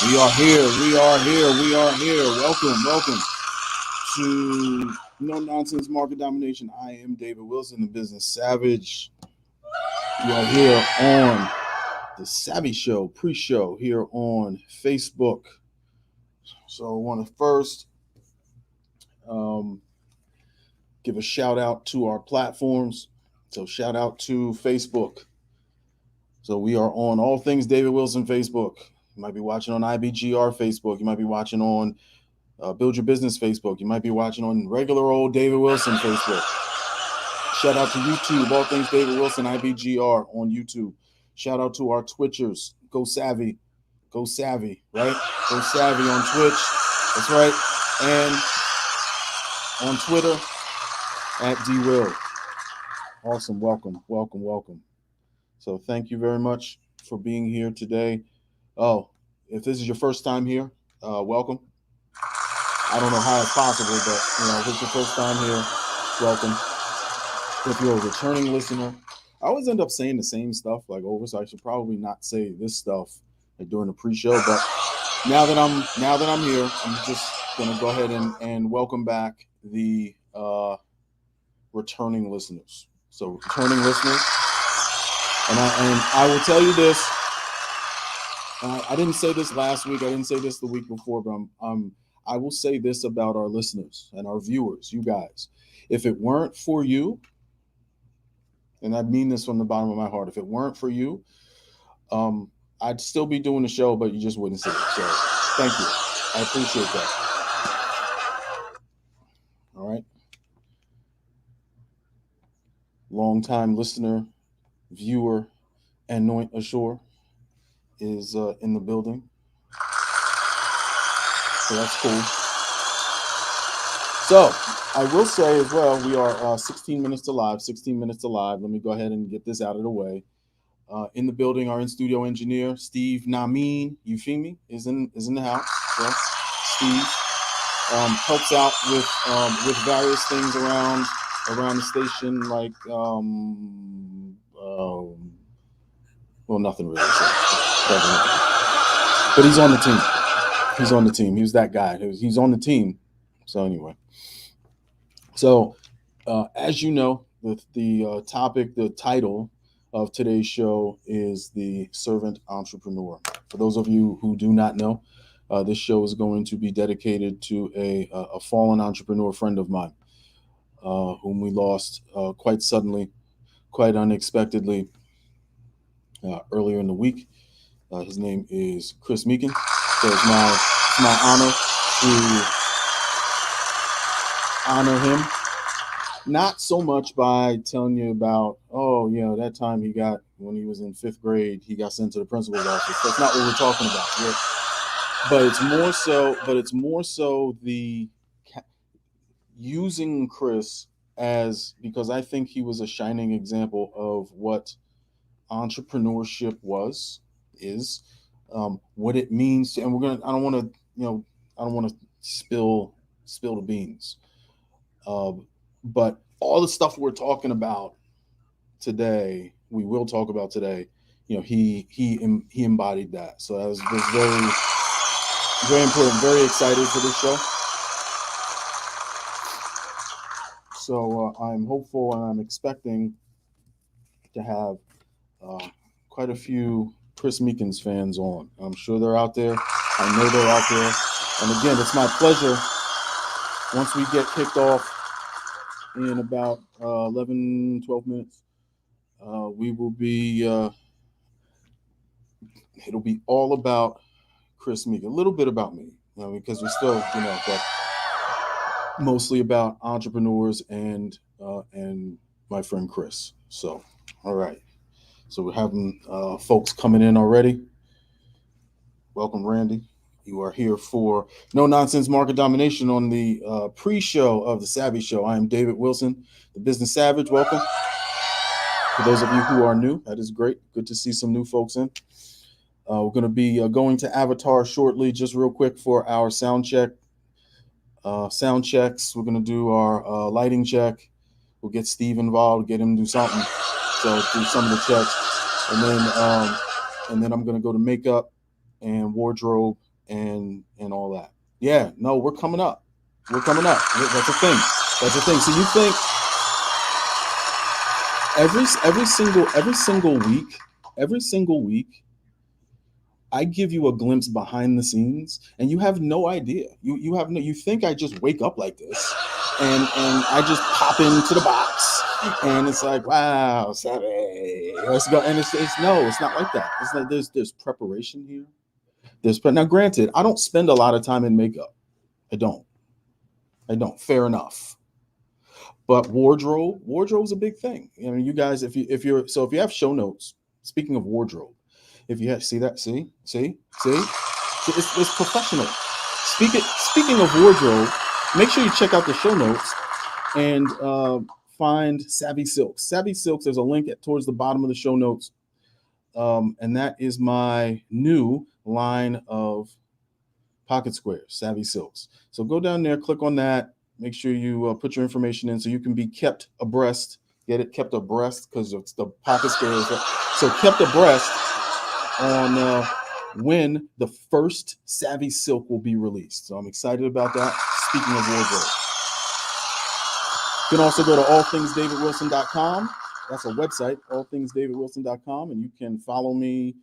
We are here. We are here. We are here. Welcome to No Nonsense Market Domination. I am David Wilson, the Business Savage. We are here on the Savvee Show, pre-show here on Facebook. So I want to first give a shout out to our platforms. So shout out to Facebook. So we are on all things David Wilson Facebook. You might be watching on IBGR Facebook. You might be watching on Build Your Business Facebook. You might be watching on regular old David Wilson Facebook. Shout out to YouTube, all things David Wilson, IBGR on YouTube. Shout out to our Twitchers. Go Savvy, right? Go Savvy on Twitch. That's right. And on Twitter at DWill. Awesome. Welcome. So thank you very much for being here today. Oh, if this is your first time here, welcome. I don't know how it's possible, but if it's your first time here, welcome. If you're a returning listener, I always end up saying the same stuff like over, so I should probably not say this stuff like during the pre-show. But now that I'm here, I'm just gonna go ahead and welcome back the returning listeners. So returning listeners, and I will tell you this. I didn't say this last week. I didn't say this the week before, but I will say this about our listeners and our viewers, you guys. If it weren't for you, and I mean this from the bottom of my heart, if it weren't for you, I'd still be doing the show, but you just wouldn't see it. So thank you. I appreciate that. All right. Longtime listener, viewer, Anoint Ashore is in the building. So that's cool. So I will say as well, we are 16 minutes to live. Let me go ahead and get this out of the way. In the building, our in-studio engineer, Steve Namin, Euphemi, is in the house. So Steve helps out with various things around the station, like well, nothing really. But he's on the team. He was that guy. He's on the team. So anyway. So as you know, the topic, the title of today's show is the servant entrepreneur. For those of you who do not know, this show is going to be dedicated to a fallen entrepreneur friend of mine, whom we lost quite suddenly, quite unexpectedly earlier in the week. His name is Chris Meekins. So it's my honor to honor him. Not so much by telling you about, that time he got, when he was in 5th grade, he got sent to the principal's office. That's not what we're talking about. But it's more so the using Chris because I think he was a shining example of what entrepreneurship is, what it means to, and I don't want to spill the beans. But all the stuff we're talking about today, we will talk about today, he embodied that. So that was very, very important, very excited for this show. So I'm hopeful and I'm expecting to have quite a few Chris Meekins fans on. I'm sure they're out there. I know they're out there. And again, it's my pleasure, once we get kicked off in about 11, 12 minutes, we will be, it'll be all about Chris Meekins, a little bit about me, because we still, but mostly about entrepreneurs and my friend Chris. So, all right. So we're having folks coming in already. Welcome, Randy. You are here for No Nonsense Market Domination on the pre-show of the Savvee Show. I am David Wilson, the Business Savage. Welcome. For those of you who are new, that is great. Good to see some new folks in. We're going to be going to Avatar shortly, just real quick for our sound check. Sound checks. We're going to do our lighting check. We'll get Steve involved, get him to do something. So do some of the checks. And then I'm going to go to makeup and wardrobe and all that. Yeah, no, we're coming up. We're coming up. That's a thing. That's a thing. So you think every single week, I give you a glimpse behind the scenes, and you have no idea. You think I just wake up like this, and I just pop into the box, and it's like, wow, Savvy, let's go. And it's no, it's not like that. It's like there's preparation here. Now, granted, I don't spend a lot of time in makeup. I don't. Fair enough. But wardrobe's a big thing. I mean, you guys, if you have show notes, speaking of wardrobe, if you have see, it's professional. Speaking of wardrobe, make sure you check out the show notes and find Savvee Silks. Savvy Silks, there's a link towards the bottom of the show notes. And that is my new line of pocket squares, Savvy Silks. So go down there, click on that. Make sure you put your information in so you can be kept abreast. Get it kept abreast because it's the pocket squares. So kept abreast on when the first Savvy Silk will be released. So I'm excited about that. Speaking of wardrobe, you can also go to allthingsdavidwilson.com. That's a website, allthingsdavidwilson.com, and you can follow me.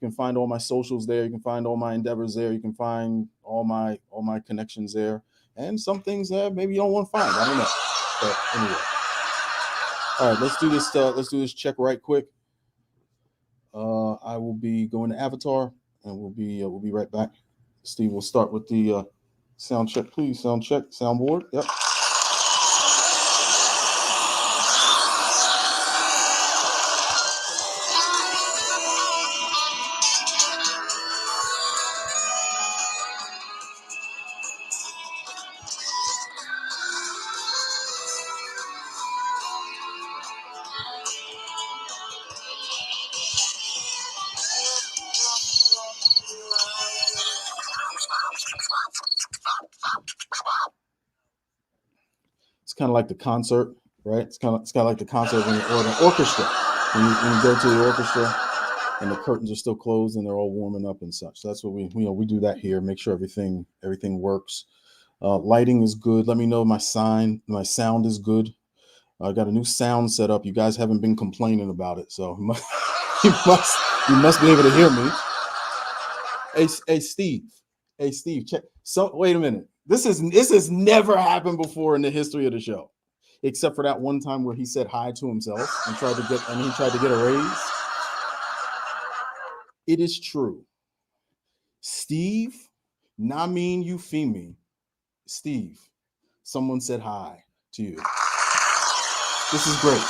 You can find all my socials there. You can find all my endeavors there. You can find all my connections there, and some things that maybe you don't want to find. I don't know, but anyway. All right, let's do this. Let's do this check right quick. I will be going to Avatar, and we'll be right back. Steve will start with the sound check, please. Sound check, soundboard. Yep. It's kind of like the concert, right? It's kind of like the concert when or the orchestra. When you go to the orchestra and the curtains are still closed and they're all warming up and such. So that's what we do that here. Make sure everything works. Lighting is good. Let me know my sound is good. I got a new sound set up. You guys haven't been complaining about it, so you must be able to hear me. Hey Steve, check. So wait a minute. This has never happened before in the history of the show, except for that one time where he said hi to himself and he tried to get a raise. It is true. Steve, Namin Euphemi, Steve, someone said hi to you. This is great.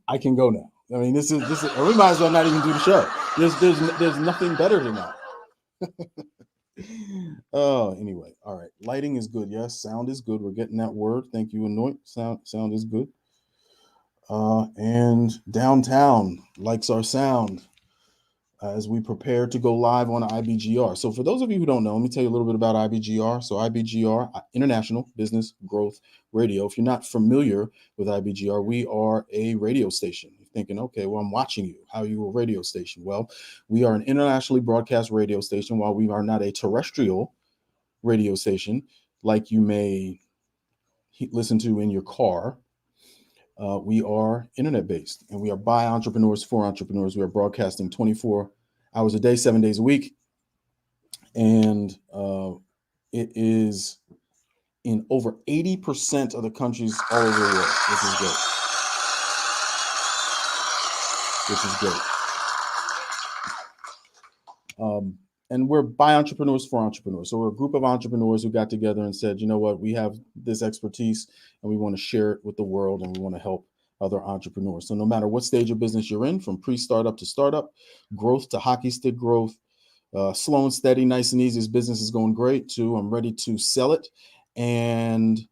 I can go now. I mean, this is. We might as well not even do the show. There's nothing better than that. Oh, anyway, all right. Lighting is good. Yes, sound is good. We're getting that word. Thank you, Anoint. Sound is good. And downtown likes our sound as we prepare to go live on IBGR. So for those of you who don't know, let me tell you a little bit about IBGR. So IBGR, International Business Growth Radio. If you're not familiar with IBGR, we are a radio station. You're thinking, okay, well, I'm watching you. How are you a radio station? Well, we are an internationally broadcast radio station. While we are not a terrestrial radio station like you may listen to in your car, we are internet-based, and we are by entrepreneurs for entrepreneurs. We are broadcasting 24 hours a day, 7 days a week, and it is in over 80% of the countries all over the world, which is great. And we're by entrepreneurs for entrepreneurs. So we're a group of entrepreneurs who got together and said, you know what, we have this expertise and we want to share it with the world, and we want to help other entrepreneurs. So no matter what stage of business you're in, from pre-startup to startup, growth to hockey stick growth, slow and steady, nice and easy, as business is going great, to I'm ready to sell it and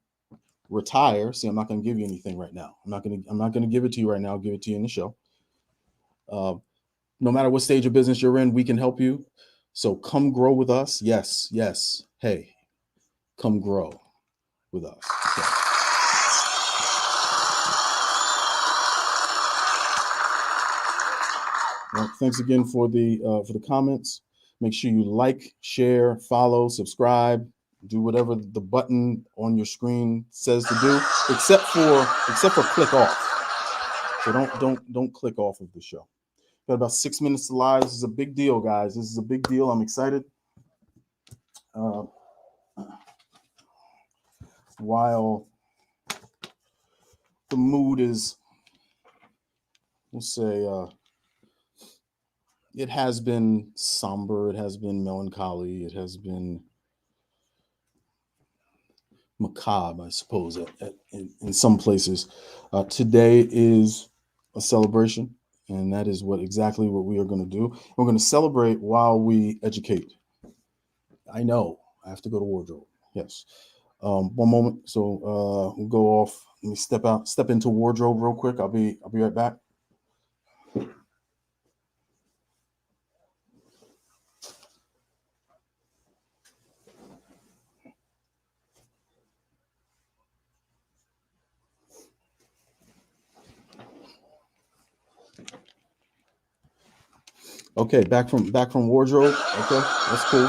retire. See, I'm not going to give you anything right now. I'm not going to give it to you right now. I'll give it to you in the show. No matter what stage of business you're in, we can help you. So come grow with us. Yes. Hey, come grow with us. Okay. Well, thanks again for the comments. Make sure you like, share, follow, subscribe, do whatever the button on your screen says to do, except for click off. So don't click off of the show. Got about 6 minutes to live. This is a big deal, guys. This is a big deal. I'm excited. Uh, while the mood is, we'll say, it has been somber, it has been melancholy, it has been macabre, I suppose, in some places. Today is a celebration, and that is exactly what we are going to do. We're going to celebrate while we educate. I know I have to go to wardrobe. Yes. One moment. So we'll go off. Let me step into wardrobe real quick. I'll be right back. Okay, back from wardrobe. Okay, that's cool.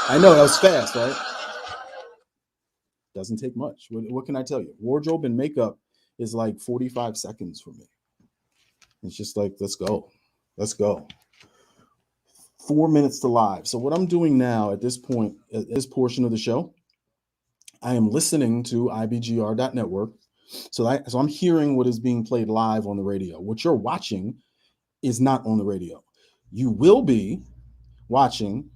I know that was fast, right? Doesn't take much. What can I tell you? Wardrobe and makeup is like 45 seconds for me. It's just like, let's go. Let's go. 4 minutes to live. So what I'm doing now at this point, at this portion of the show, I am listening to ibgr.network. So I'm hearing what is being played live on the radio. What you're watching is not on the radio. You will be watching.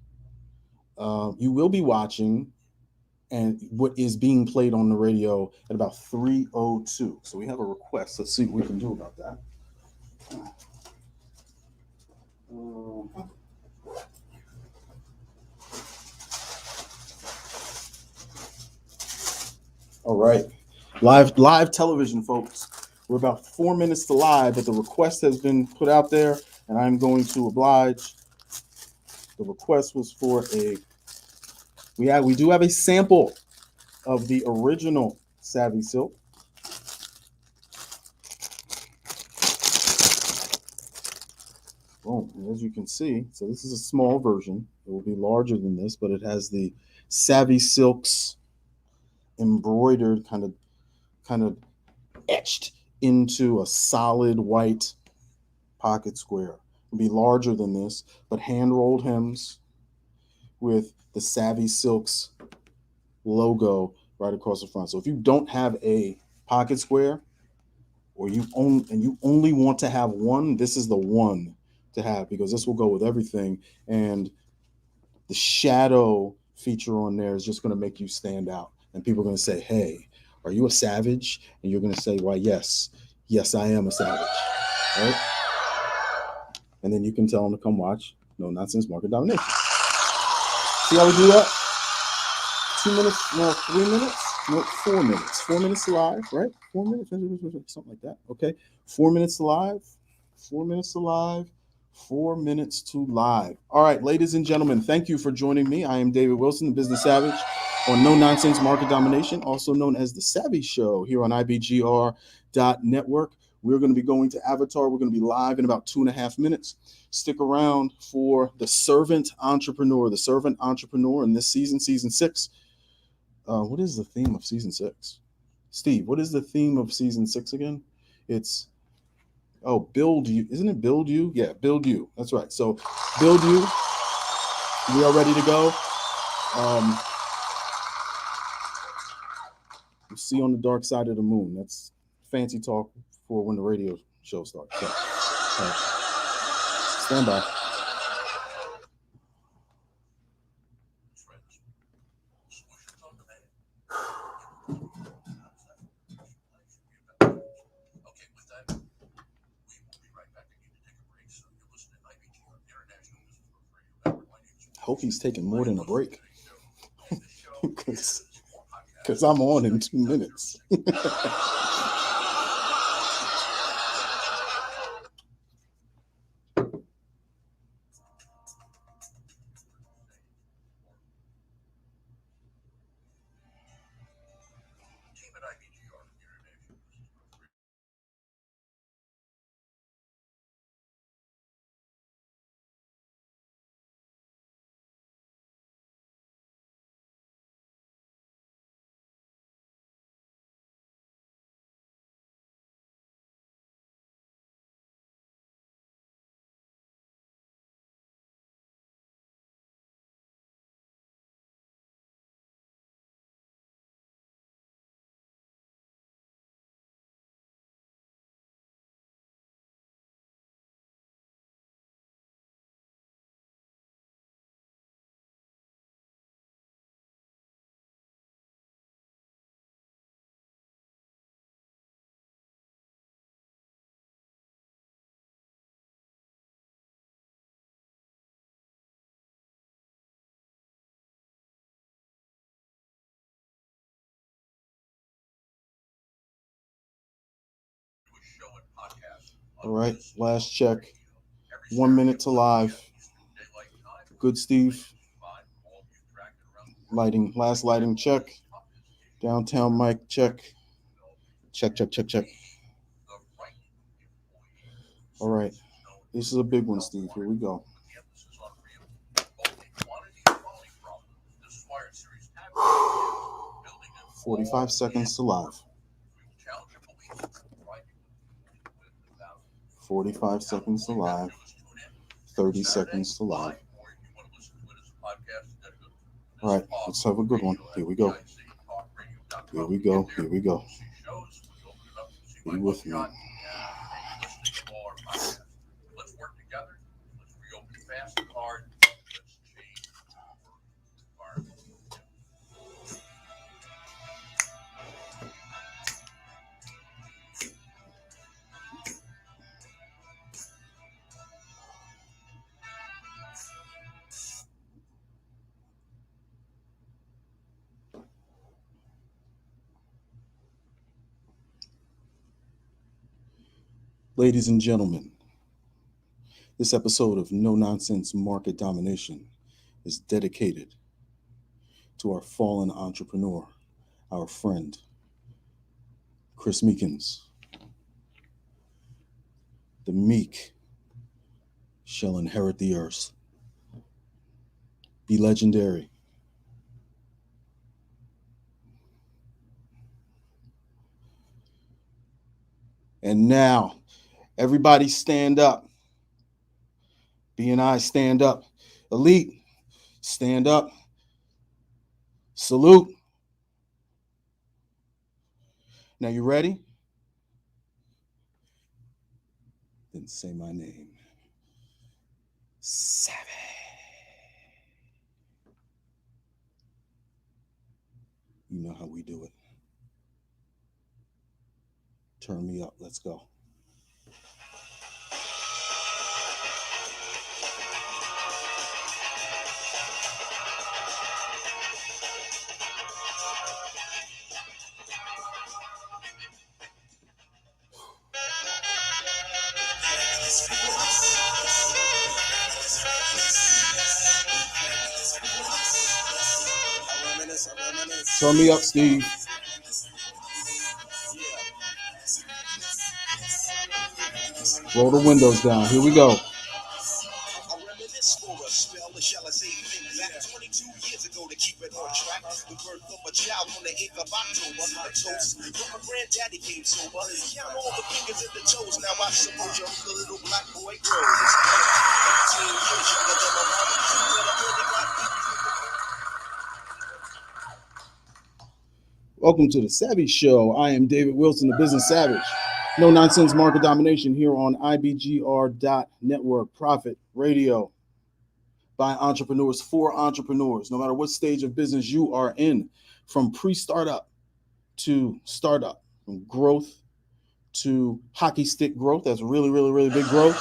And what is being played on the radio at about 3:02. So we have a request. Let's see what we can do about that. All right, live television, folks. We're about 4 minutes to live, but the request has been put out there, and I'm going to oblige. The request was for we do have a sample of the original Savvee Silk. Boom. And as you can see, so this is a small version. It will be larger than this, but it has the Savvee Silks embroidered, kind of etched into a solid white pocket square. It'll be larger than this, but hand rolled hems with the Savvee Silks logo right across the front. So if you don't have a pocket square, or you only want to have one, this is the one to have, because this will go with everything. And the shadow feature on there is just going to make you stand out. And people are going to say, hey, are you a savage? And you're going to say, why, yes, I am a savage. Right? And then you can tell them to come watch No Nonsense Market Domination. See how we do that? 2 minutes, no, 3 minutes, no, 4 minutes. 4 minutes live, right? 4 minutes, something like that. Okay. 4 minutes live. 4 minutes to live. 4 minutes to live. All right, ladies and gentlemen, thank you for joining me. I am David Wilson, the Business Savage, on No Nonsense Market Domination, also known as the Savvy Show, here on ibgr.network. We're going to be going to Avatar. We're going to be live in about 2.5 minutes. Stick around for the Servant Entrepreneur. The Servant Entrepreneur in this season, season 6. What is the theme of season 6? Steve, what is the theme of season 6 again? It's build you. Isn't it build you? Yeah, build you. That's right. So build you. We are ready to go. You see on the dark side of the moon. That's fancy talk for when the radio show starts. So, stand by. Hope he's taking more than a break, because I'm on in 2 minutes. All right, last check. 1 minute to live. Good, Steve. Lighting, last lighting check. Downtown mic check. Check. All right, this is a big one, Steve. Here we go. 45 seconds to live. 45 seconds to live. 30 seconds to live. All right, let's have a good one. Here we go. Be with me. Let's work together. Let's reopen fast and hard. Let's change our environment. Ladies and gentlemen, this episode of No Nonsense Market Domination is dedicated to our fallen entrepreneur, our friend, Chris Meekins. The meek shall inherit the earth. Be legendary. And now, everybody stand up. B&I, stand up. Elite, stand up. Salute. Now you ready? Then say my name. Savvy. You know how we do it. Turn me up. Let's go. Turn me up, Steve. Roll the windows down. Here we go. Shall I say back 22 years ago to keep it on track? The birth of a child on the 8th of October. A toast when my granddaddy came sober. Count all the fingers and the toes. Now I suppose you're the little black boy grows. 18 years younger than my mama. Welcome to the Savvee Show. I am David Wilson, the Business Savage. No Nonsense Market Domination here on IBGR.network, Profit Radio. By entrepreneurs for entrepreneurs, no matter what stage of business you are in, from pre-startup to startup, from growth to hockey stick growth, that's really, really, really big growth,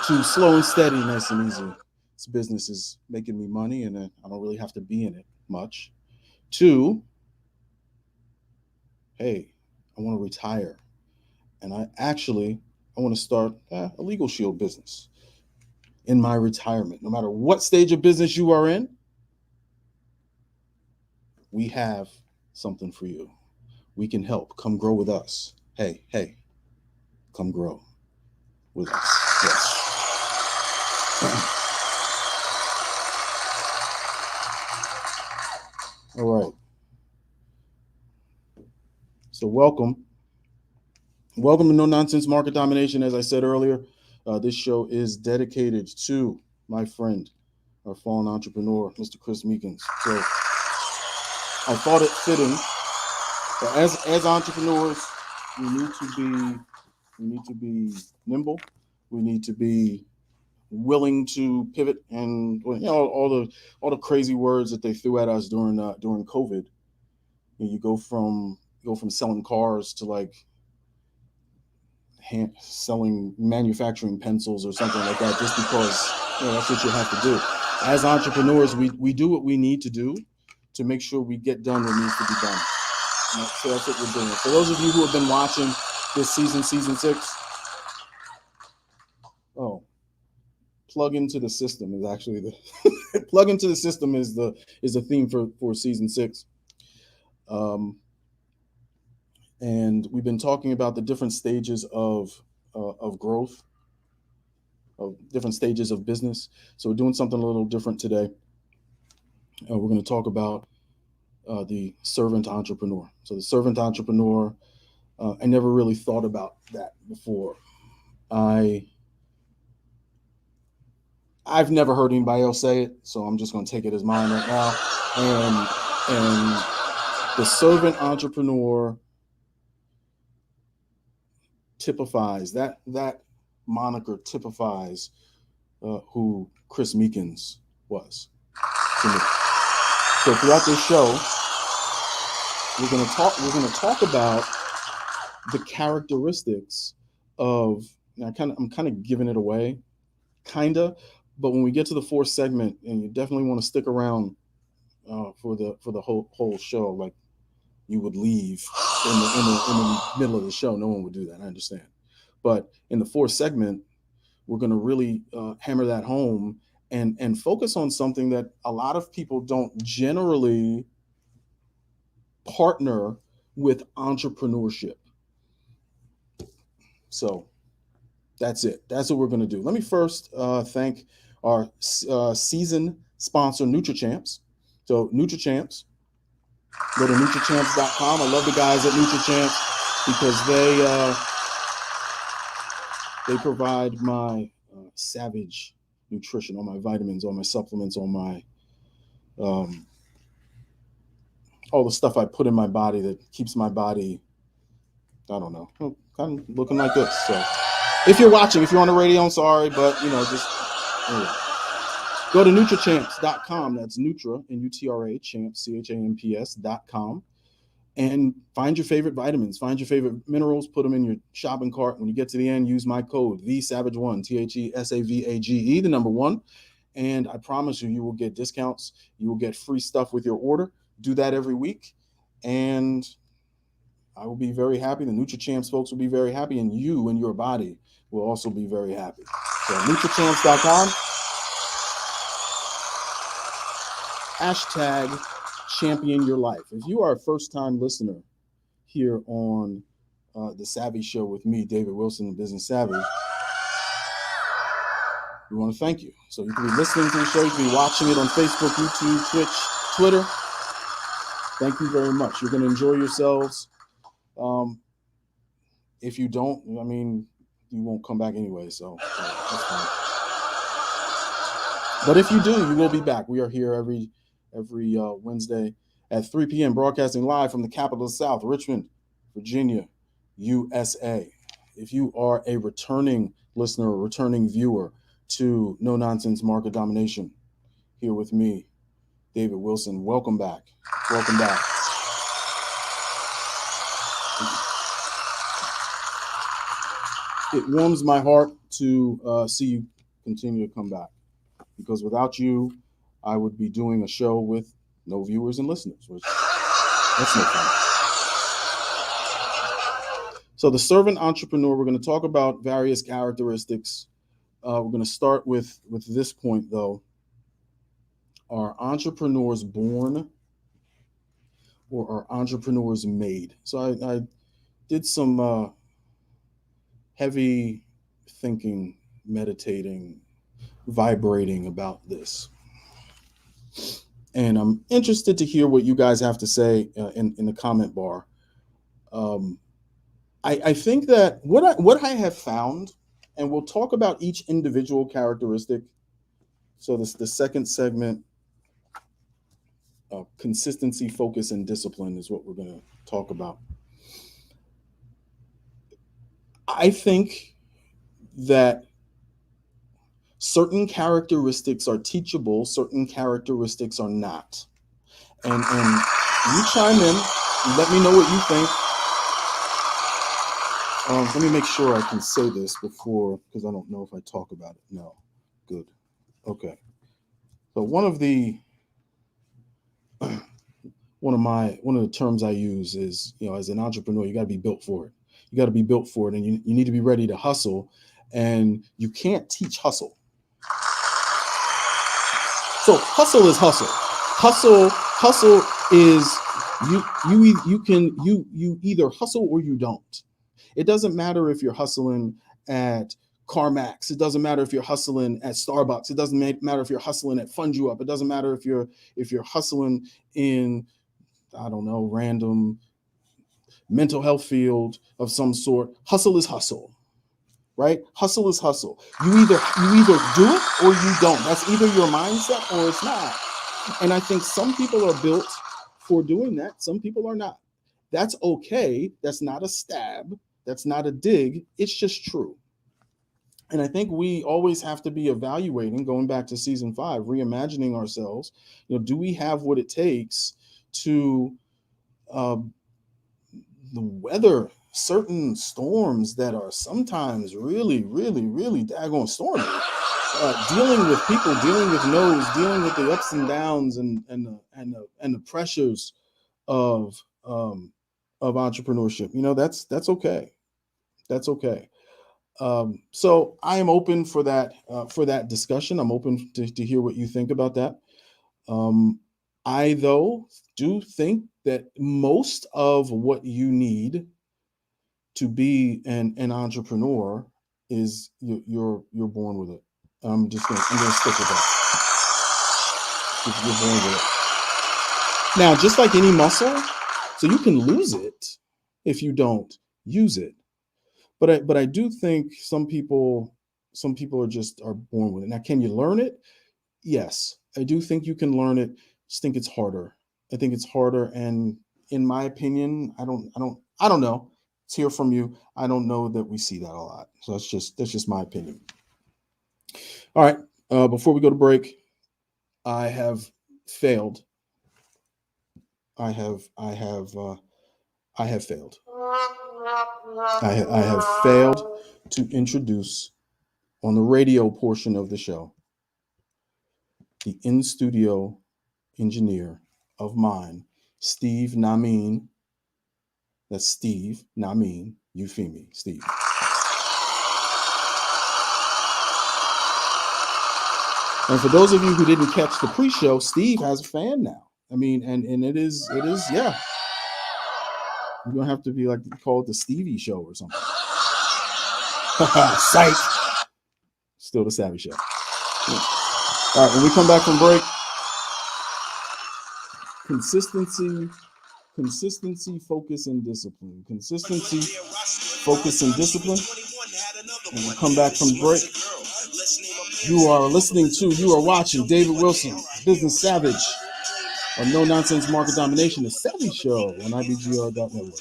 to slow and steady, nice and easy. This business is making me money and I don't really have to be in it much. To, hey, I want to retire and I want to start a legal shield business. In my retirement, no matter what stage of business you are in, we have something for you. We can help. Come grow with us. Hey, come grow with us. Yes. All right. So welcome to No Nonsense Market Domination. As I said earlier, this show is dedicated to my friend, our fallen entrepreneur, Mr. Chris Meekins. So I thought it fitting that as entrepreneurs, we need to be nimble. We need to be willing to pivot, and all the crazy words that they threw at us during COVID. You go from selling cars to like selling manufacturing pencils or something like that, just because that's what you have to do. As entrepreneurs, we do what we need to do to make sure we get done what needs to be done. So that's what we're doing. For those of you who have been watching, this season 6. Oh, plug into the system is actually the plug into the system is the theme for season 6. And we've been talking about the different stages of growth, of different stages of business. So we're doing something a little different today. We're going to talk about the servant entrepreneur. So the servant entrepreneur, I never really thought about that before. I've never heard anybody else say it, so I'm just going to take it as mine right now. And the servant entrepreneur typifies that moniker typifies who Chris Meekins was to me. So throughout this show, we're going to talk about the characteristics of. I'm kind of giving it away, but when we get to the 4th segment, and you definitely want to stick around for the whole show, like you would leave in the middle of the show. No one would do that. I understand. But in the 4th segment, we're going to really hammer that home and focus on something that a lot of people don't generally partner with entrepreneurship. So that's it. That's what we're going to do. Let me first thank our season sponsor, NutriChamps. So NutriChamps, go to NutriChamps.com. I love the guys at NutriChamps because they provide my savage nutrition, all my vitamins, all my supplements, all my all the stuff I put in my body that keeps my body, I don't know, kind of looking like this. So if you're watching, if you're on the radio, I'm sorry, but just anyway. Go to NutriChamps.com. That's Nutra, N-U-T-R-A, Champs, CHAMPS.com. And find your favorite vitamins, find your favorite minerals, put them in your shopping cart. When you get to the end, use my code, THESAVAGE1, THESAVAGE, the number 1. And I promise you, you will get discounts. You will get free stuff with your order. Do that every week. And I will be very happy. The NutriChamps folks will be very happy. And you and your body will also be very happy. So NutriChamps.com. Hashtag champion your life. If you are a first-time listener here on the Savvy Show with me, David Wilson, the Business Savvy, we want to thank you. So you can be listening to the show, you can be watching it on Facebook, YouTube, Twitch, Twitter. Thank you very much. You're going to enjoy yourselves. If you don't, you won't come back anyway, so that's fine. But if you do, you will be back. We are here every Wednesday at 3 p.m. broadcasting live from the capital of the South, Richmond, Virginia, USA. If you are a returning listener or returning viewer to No Nonsense Market Domination, here with me, David Wilson, welcome back. Welcome back. It warms my heart to see you continue to come back, because without you, I would be doing a show with no viewers and listeners, which that's no fun. So the servant entrepreneur, we're going to talk about various characteristics. We're going to start with this point, though. Are entrepreneurs born or are entrepreneurs made? So I did some heavy thinking, meditating, vibrating about this. And I'm interested to hear what you guys have to say in the comment bar. I think that what I have found, and we'll talk about each individual characteristic. So the second segment, consistency, focus, and discipline is what we're going to talk about. I think that certain characteristics are teachable, certain characteristics are not. And you chime in, and let me know what you think. Let me make sure I can say this before, because I don't know if I talk about it. No. Good. Okay. So one of the terms I use is, as an entrepreneur, you got to be built for it. You got to be built for it, and you need to be ready to hustle. And you can't teach hustle. So hustle is hustle. Hustle is you either hustle or you don't. It doesn't matter if you're hustling at CarMax. It doesn't matter if you're hustling at Starbucks. It doesn't matter if you're hustling at Fund You Up. It doesn't matter if you're hustling in, I don't know, random mental health field of some sort. Hustle is hustle, right? Hustle is hustle. You either do it or you don't. That's either your mindset or it's not. And I think some people are built for doing that. Some people are not. That's okay. That's not a stab. That's not a dig. It's just true. And I think we always have to be evaluating, going back to season 5, reimagining ourselves. Do we have what it takes to weather certain storms that are sometimes really, really, really daggone stormy? Dealing with people, dealing with no's, dealing with the ups and downs and the pressures of entrepreneurship. That's okay. That's okay. So I am open for that discussion. I'm open to hear what you think about that. I, though, do think that most of what you need to be an entrepreneur is you're born with it. I'm gonna stick with that. You're born with it. Now, just like any muscle, so you can lose it if you don't use it. But I do think some people are born with it. Now, can you learn it? Yes, I do think you can learn it. Just think it's harder. I think it's harder, and in my opinion, I don't know. Let's hear from you. I don't know that we see that a lot. So that's just my opinion. All right. Before we go to break, I have failed. I have failed. I have failed to introduce, on the radio portion of the show, the in-studio engineer of mine, Steve Namin. That's Steve Namin, Euphemi, Steve. And for those of you who didn't catch the pre-show, Steve has a fan now. I mean, and it is, yeah. You're gonna have to be call it the Stevie Show or something. Psych. Still the Savvee Show. Yeah. All right, when we come back from break, consistency, focus, and discipline. Consistency, focus, and discipline. When we come back from break, you are watching David Wilson, Business Savage, a no-nonsense market domination, the Savvy Show on IBGR.network.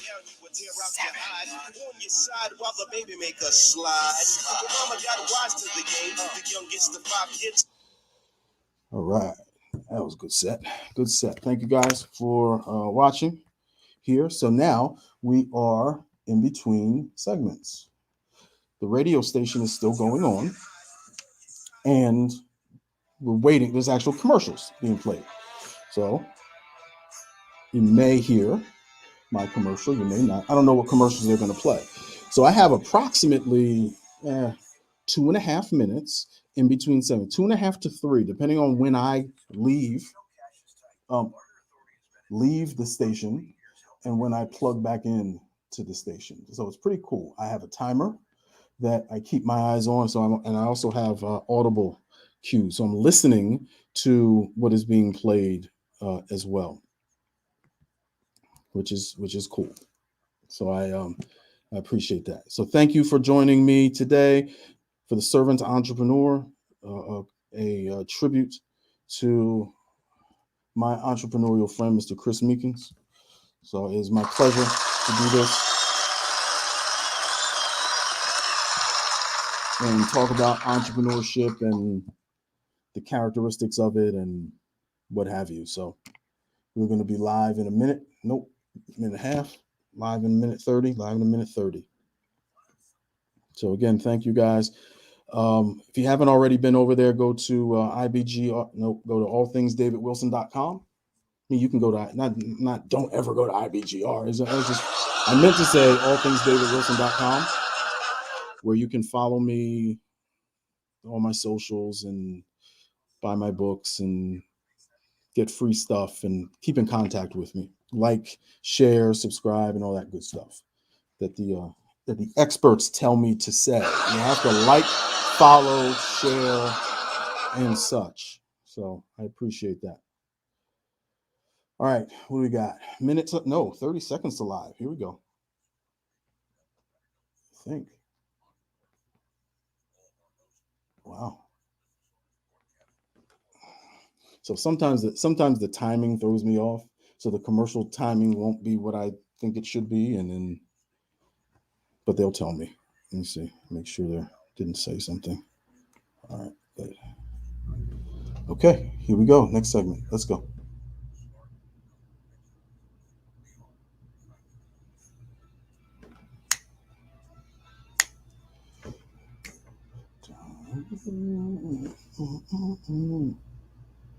All right. That was a good set. Good set. Thank you guys for watching here. So now we are in between segments. The radio station is still going on, and we're waiting. There's actual commercials being played. So you may hear my commercial, you may not. I don't know what commercials they're going to play. So I have approximately 2.5 minutes in between segments, 2.5 to 3, depending on when I leave the station and when I plug back in to the station. So it's pretty cool. I have a timer that I keep my eyes on. And I also have audible cues. So I'm listening to what is being played as well, which is cool. So I appreciate that. So thank you for joining me today for the Servant Entrepreneur, a tribute to my entrepreneurial friend, Mr. Chris Meekins. So it is my pleasure to do this and talk about entrepreneurship and the characteristics of it and what have you. So we're going to be live in a minute. Nope, minute and a half. Live in a minute 30. Live in a minute 30. So again, thank you guys. If you haven't already been over there, go to go to allthingsdavidwilson.com. I mean, you can go to don't ever go to IBGR. It's just I meant to say allthingsdavidwilson.com, where you can follow me, all my socials, and buy my books and get free stuff and keep in contact with me. Like, share, subscribe, and all that good stuff that the experts tell me to say. You have to like, follow, share, and such. So I appreciate that. All right, what do we got? 30 seconds to live. Here we go. I think. Wow. So sometimes the timing throws me off. So the commercial timing won't be what I think it should be, but they'll tell me. Let me see. Make sure they didn't say something. All right. Good. Okay, here we go. Next segment. Let's go.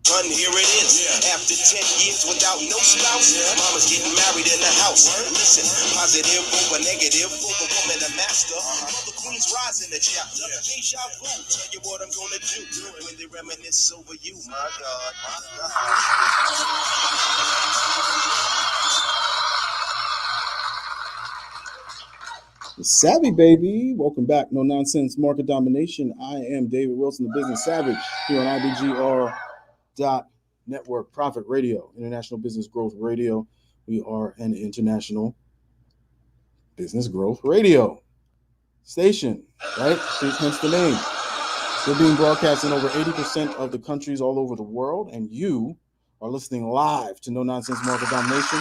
Son, here it is. After 10 years without no spouse, mama's getting married in the house. Listen, positive over negative, over woman a master. The queens rise in the chapter. Deja vu, tell you what I'm gonna do when they reminisce over you. My God, my God. Savvy, baby. Welcome back. No Nonsense Market Domination. I am David Wilson, the Business Savage, here on IBGR.network, Profit Radio, International Business Growth Radio. We are an international business growth radio station, right? Hence the name. We're being broadcast in over 80% of the countries all over the world, and you are listening live to No Nonsense Market Domination.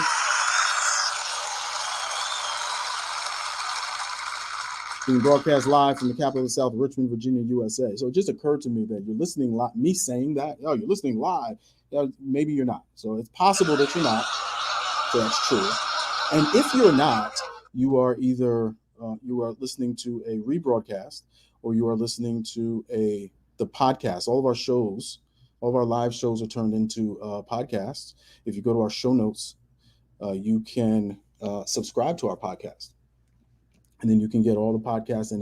Being broadcast live from the capital of the South, Richmond, Virginia, USA. So it just occurred to me that you're listening live. Me saying that, you're listening live. Maybe you're not. So it's possible that you're not. So that's true. And if you're not, you are either you are listening to a rebroadcast, or you are listening to the podcast. All of our shows, all of our live shows are turned into podcasts. If you go to our show notes, you can subscribe to our podcast. And then you can get all the podcasts and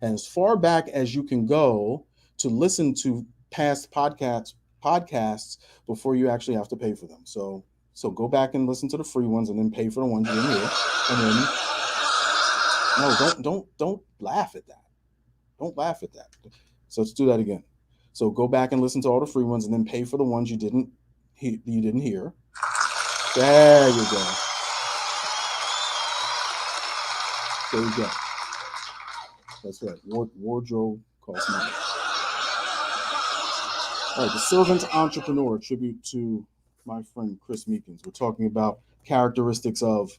as far back as you can go to listen to past podcasts before you actually have to pay for them. So go back and listen to the free ones and then pay for the ones you didn't hear. And then don't laugh at that. Don't laugh at that. So let's do that again. So go back and listen to all the free ones and then pay for the ones you didn't hear. There you go. There you go. That's right. Wardrobe costs money. All right, The Servant Entrepreneur, tribute to my friend Chris Meekins. We're talking about characteristics of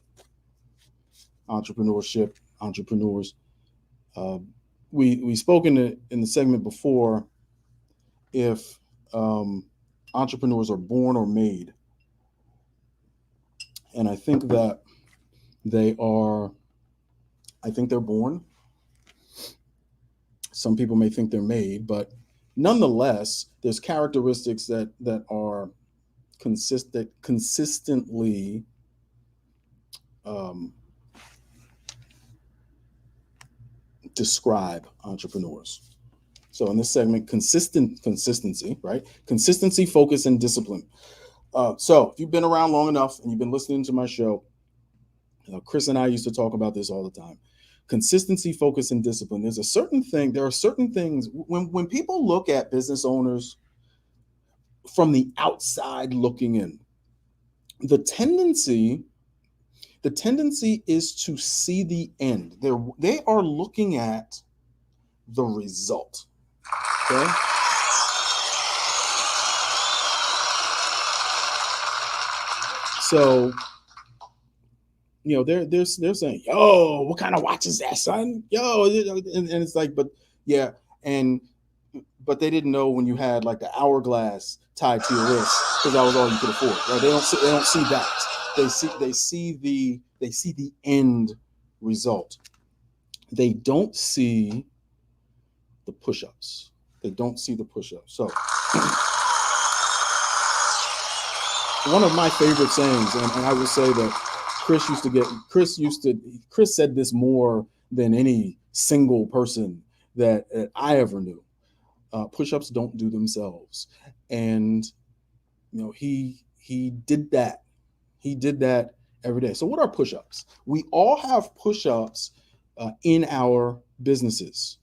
entrepreneurship, entrepreneurs. We spoke in the segment before if entrepreneurs are born or made. And I think that they're born. Some people may think they're made, but nonetheless, there's characteristics that are consistently describe entrepreneurs. So in this segment, consistency, right? Consistency, focus, and discipline. So if you've been around long enough and you've been listening to my show, Chris and I used to talk about this all the time. Consistency, focus, and discipline. There are certain things when people look at business owners from the outside looking in, the tendency is to see the end. They are looking at the result. Okay. So, they're saying, "Yo, what kind of watch is that, son? Yo," and it's like, but they didn't know when you had like the hourglass tied to your wrist because that was all you could afford, right? They don't see that. They see the end result. They don't see the push-ups. So one of my favorite sayings, and I will say that Chris said this more than any single person that I ever knew. Push-ups don't do themselves. And, he did that. He did that every day. So what are push-ups? We all have push-ups in our businesses.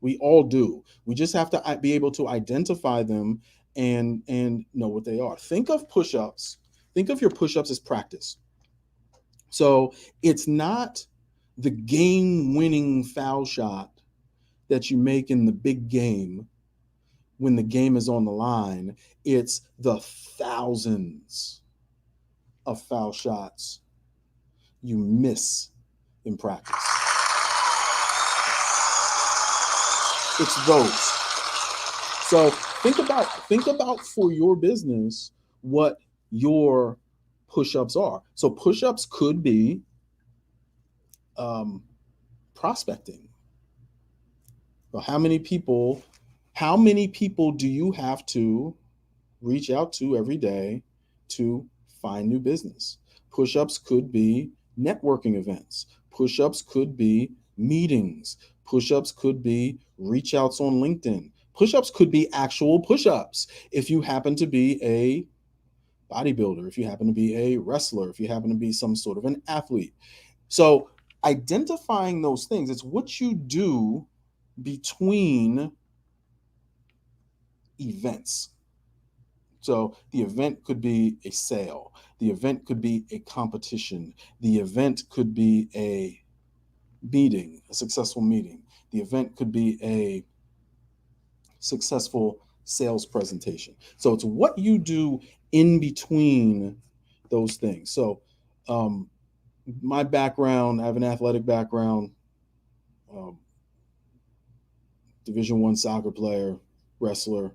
We all do. We just have to be able to identify them and know what they are. Think of push-ups. Think of your push-ups as practice. So it's not the game-winning foul shot that you make in the big game when the game is on the line. It's the thousands of foul shots you miss in practice. It's those. So think about for your business what your push-ups are. So push-ups could be prospecting. Well, how many people do you have to reach out to every day to find new business? Push-ups could be networking events. Push-ups could be meetings. Push-ups could be reach outs on LinkedIn. Push-ups could be actual push-ups. If you happen to be a bodybuilder, if you happen to be a wrestler, if you happen to be some sort of an athlete. So identifying those things, it's what you do between events. So the event could be a sale. The event could be a competition. The event could be a meeting, a successful meeting. The event could be a successful sales presentation. So it's what you do in between those things. So my background, I have an athletic background, Division I soccer player, wrestler.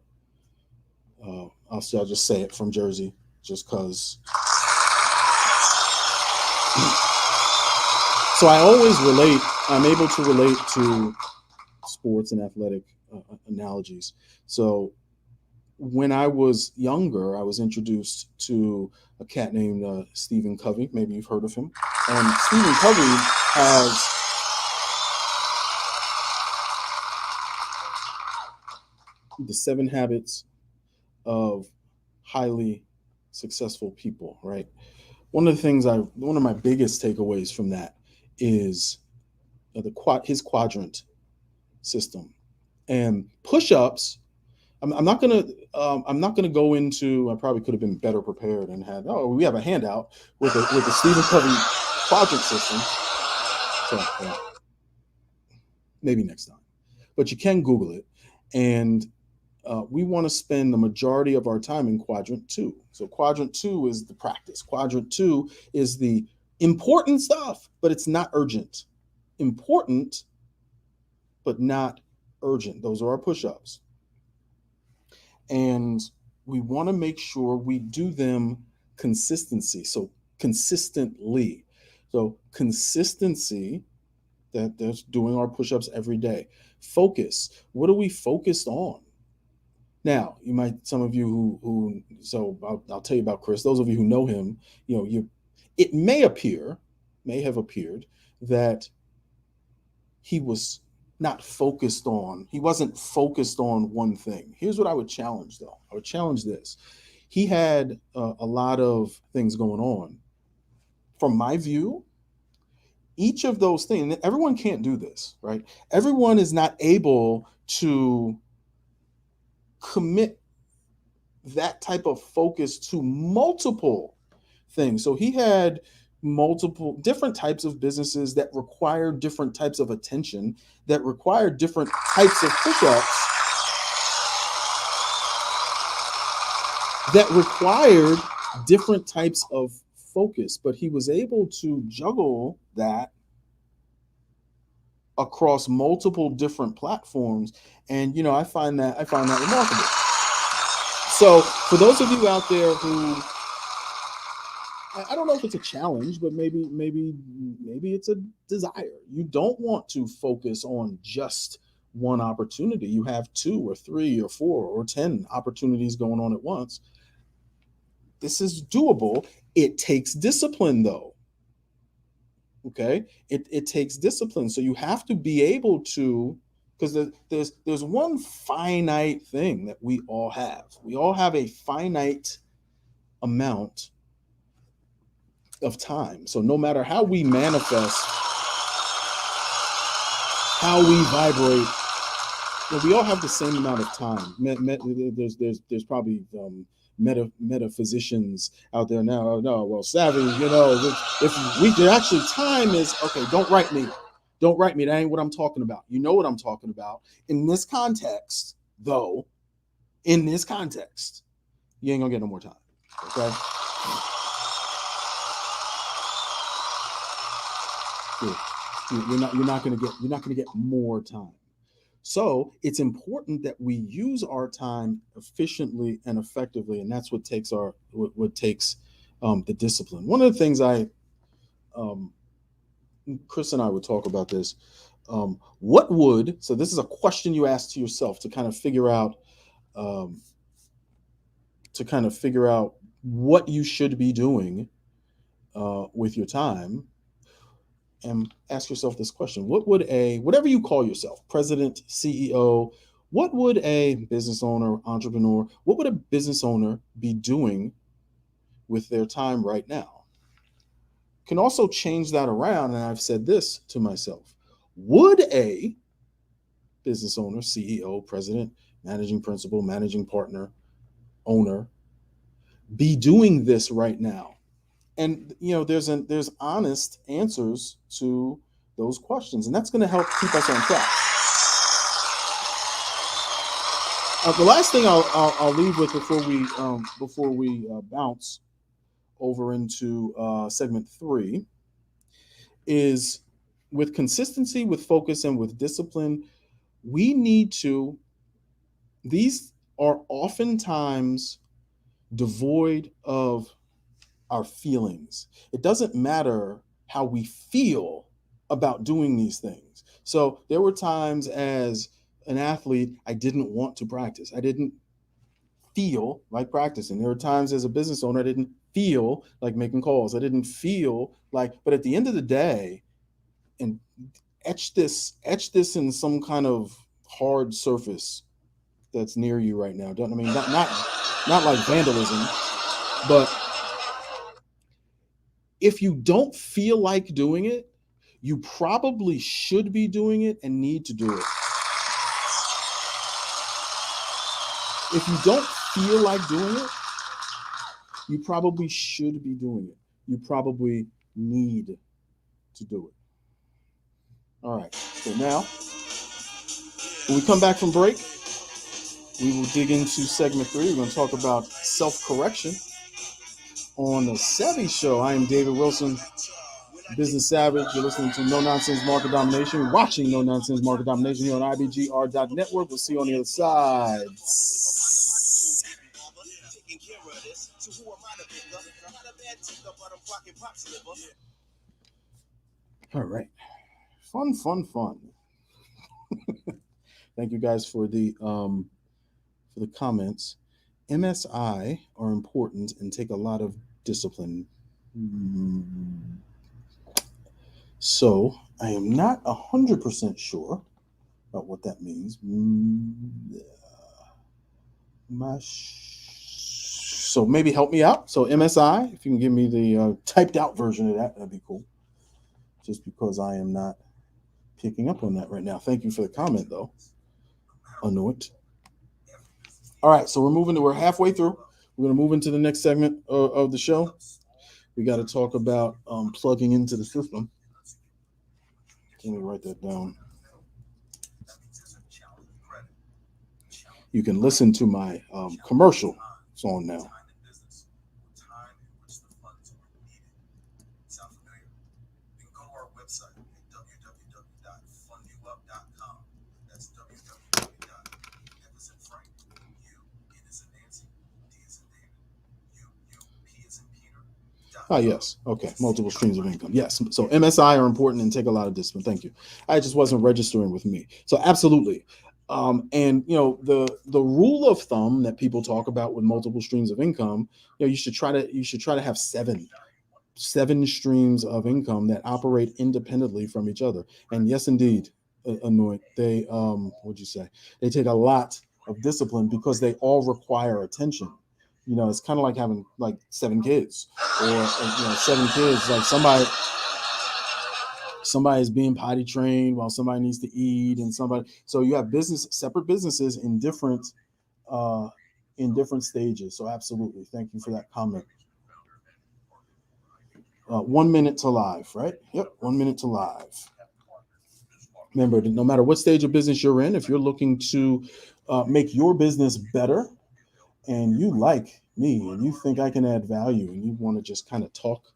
I'll just say it, from Jersey, just because. So I'm able to relate to sports and athletic analogies. So when I was younger, I was introduced to a cat named Stephen Covey. Maybe you've heard of him. And Stephen Covey has the 7 habits of highly successful people, right? One of my biggest takeaways from that is his quadrant system. And push-ups, I'm not gonna go into. I probably could have been better prepared and we have a handout with the Stephen Covey quadrant system. So maybe next time, but you can Google it. And we want to spend the majority of our time in quadrant 2. So quadrant 2 is the practice. Quadrant 2 is the important stuff, but it's not urgent. Important, but not urgent. Those are our push-ups. And we want to make sure we do them consistently. So consistency, that's doing our push-ups every day. Focus. What are we focused on? Now, some of you I'll tell you about Chris. Those of you who know him, it may have appeared that he wasn't focused on one thing. Here's what I would challenge, though. I would challenge this. He had a lot of things going on. From my view, each of those things, and everyone can't do this, right? Everyone is not able to commit that type of focus to multiple things. So he had multiple different types of businesses that require different types of attention, that require different types of push-ups, that required different types of focus. But he was able to juggle that across multiple different platforms. And I find that remarkable. So for those of you out there who, I don't know if it's a challenge, but maybe it's a desire. You don't want to focus on just one opportunity. You have 2 or 3 or 4 or 10 opportunities going on at once. This is doable. It takes discipline, though. Okay, it takes discipline. So you have to be able to, because there's one finite thing that we all have. We all have a finite amount of time. So no matter how we manifest, how we vibrate, we all have the same amount of time. There's probably metaphysicians out there now. Oh, no, well, Savvy, if we could actually, time is okay. Don't write me. That ain't what I'm talking about. You know what I'm talking about. In this context, though, you ain't gonna get no more time. Okay. Good. You're not gonna get more time. So it's important that we use our time efficiently and effectively, and that's what takes the discipline. One of the things Chris and I would talk about this. So this is a question you ask to yourself to kind of figure out what you should be doing with your time. And ask yourself this question: whatever you call yourself, president, CEO, what would a business owner, entrepreneur, what would a business owner be doing with their time right now? Can also change that around. And I've said this to myself: would a business owner, CEO, president, managing principal, managing partner, owner be doing this right now? And there's honest answers to those questions, and that's going to help keep us on track. The last thing I'll leave with before we bounce over into segment 3 is, with consistency, with focus, and with discipline, these are oftentimes devoid of our feelings. It doesn't matter how we feel about doing these things. So there were times as an athlete, I didn't want to practice. I didn't feel like practicing. There were times as a business owner, I didn't feel like making calls. I didn't feel like, but at the end of the day, and etch this in some kind of hard surface that's near you right now. Not like vandalism, but if you don't feel like doing it, you probably should be doing it and need to do it. If you don't feel like doing it, you probably should be doing it. You probably need to do it. All right. So now, when we come back from break, we will dig into segment 3. We're going to talk about self-correction on the Savvee Show. I am David Wilson, Business Savage. You're listening to No Nonsense Market Domination. You're watching No Nonsense Market Domination here on IBGR.network. We'll see you on the other side. All right. Fun. Thank you guys for the comments. MSI are important and take a lot of discipline. So I am not 100% sure about what that means. So maybe help me out. So MSI, if you can give me the typed out version of that, that'd be cool. Just because I am not picking up on that right now. Thank you for the comment, though. I know it. All right, so we're halfway through. We're going to move into the next segment of the show. We got to talk about plugging into the system. Let me write that down. You can listen to my commercial song now. Ah, yes. Okay. Multiple streams of income. Yes. So MSI are important and take a lot of discipline. Thank you. I just wasn't registering with me. So absolutely. And the rule of thumb that people talk about with multiple streams of income, you should try to have 7. 7 streams of income that operate independently from each other. And yes, indeed, Anoint, they what'd you say? They take a lot of discipline because they all require attention. You know, it's kind of like having like 7 kids, or 7 kids. Like somebody's being potty trained while somebody needs to eat, and somebody. So you have separate businesses in different stages. So absolutely, thank you for that comment. 1 minute to live, right? Yep, 1 minute to live. Remember, no matter what stage of business you're in, if you're looking to make your business better, and you like me and you think I can add value, and you want to just kind of talk